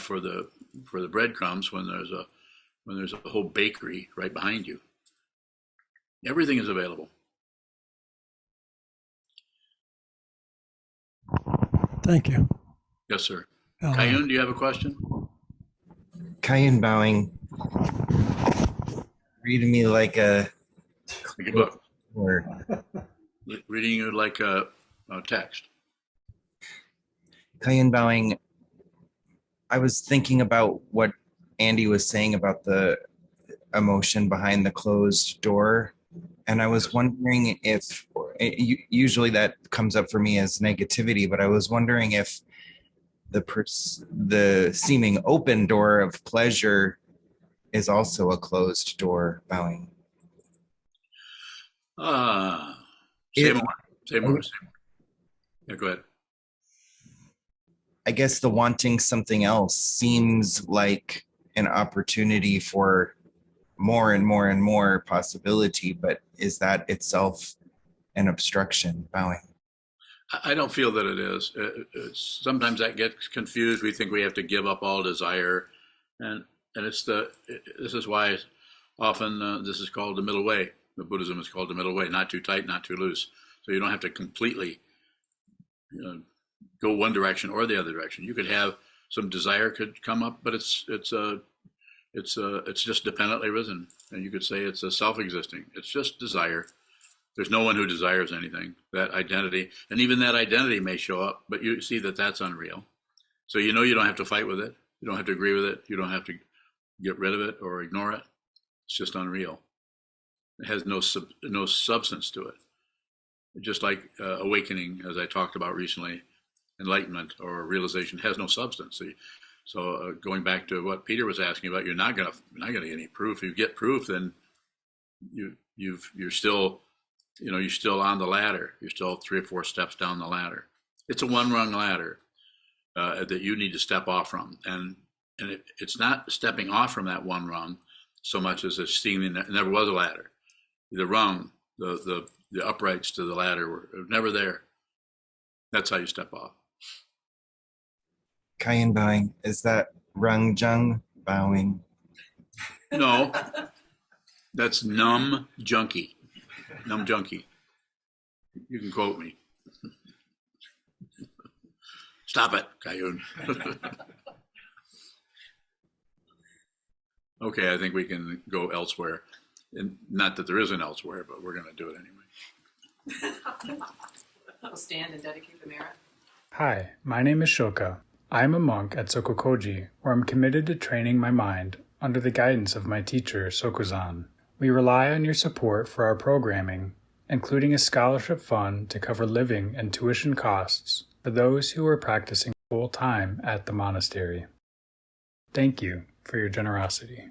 for the breadcrumbs when there's a whole bakery right behind you. Everything is available. Thank you. Yes, sir. Kayun, do you have a question? Kayun bowing. Reading me like a book. Or reading you like a text. Kayun bowing. I was thinking about what Andy was saying about the emotion behind the closed door. And I was wondering if, usually that comes up for me as negativity, but I was wondering if the seeming open door of pleasure is also a closed door, bowing. Say more. Yeah, go ahead. I guess the wanting something else seems like an opportunity for more and more and more possibility, but is that itself an obstruction, bowing? I don't feel that it is. Sometimes that gets confused. We think we have to give up all desire, and this is why often this is called the middle way. The Buddhism is called the middle way, not too tight, not too loose. So you don't have to completely go one direction or the other direction. You could have some desire could come up, but it's just dependently risen, and you could say it's a self-existing. It's just desire. There's no one who desires anything. That identity, and even that identity may show up, but you see that that's unreal. So you don't have to fight with it. You don't have to agree with it. You don't have to get rid of it or ignore it. It's just unreal. It has no substance to it. Just like awakening, as I talked about recently, enlightenment or realization has no substance. So going back to what Peter was asking about, you're not gonna get any proof. If you get proof, then you're still on the ladder. You're still 3 or 4 steps down the ladder. It's a one-rung ladder that you need to step off from, and it's not stepping off from that one rung so much as it's seeing that never was a ladder. The rung, the uprights to the ladder were never there. That's how you step off. Kayan bowing, is that rung jung bowing? No, that's numb junkie. Numb junkie. You can quote me. Stop it, Kayun. Okay, I think we can go elsewhere. And not that there isn't elsewhere, but we're going to do it anyway. I'll stand and dedicate the merit. Hi, my name is Shoka. I am a monk at SokukoJi, where I'm committed to training my mind under the guidance of my teacher, Sokuzan. We rely on your support for our programming, including a scholarship fund to cover living and tuition costs for those who are practicing full-time at the monastery. Thank you for your generosity.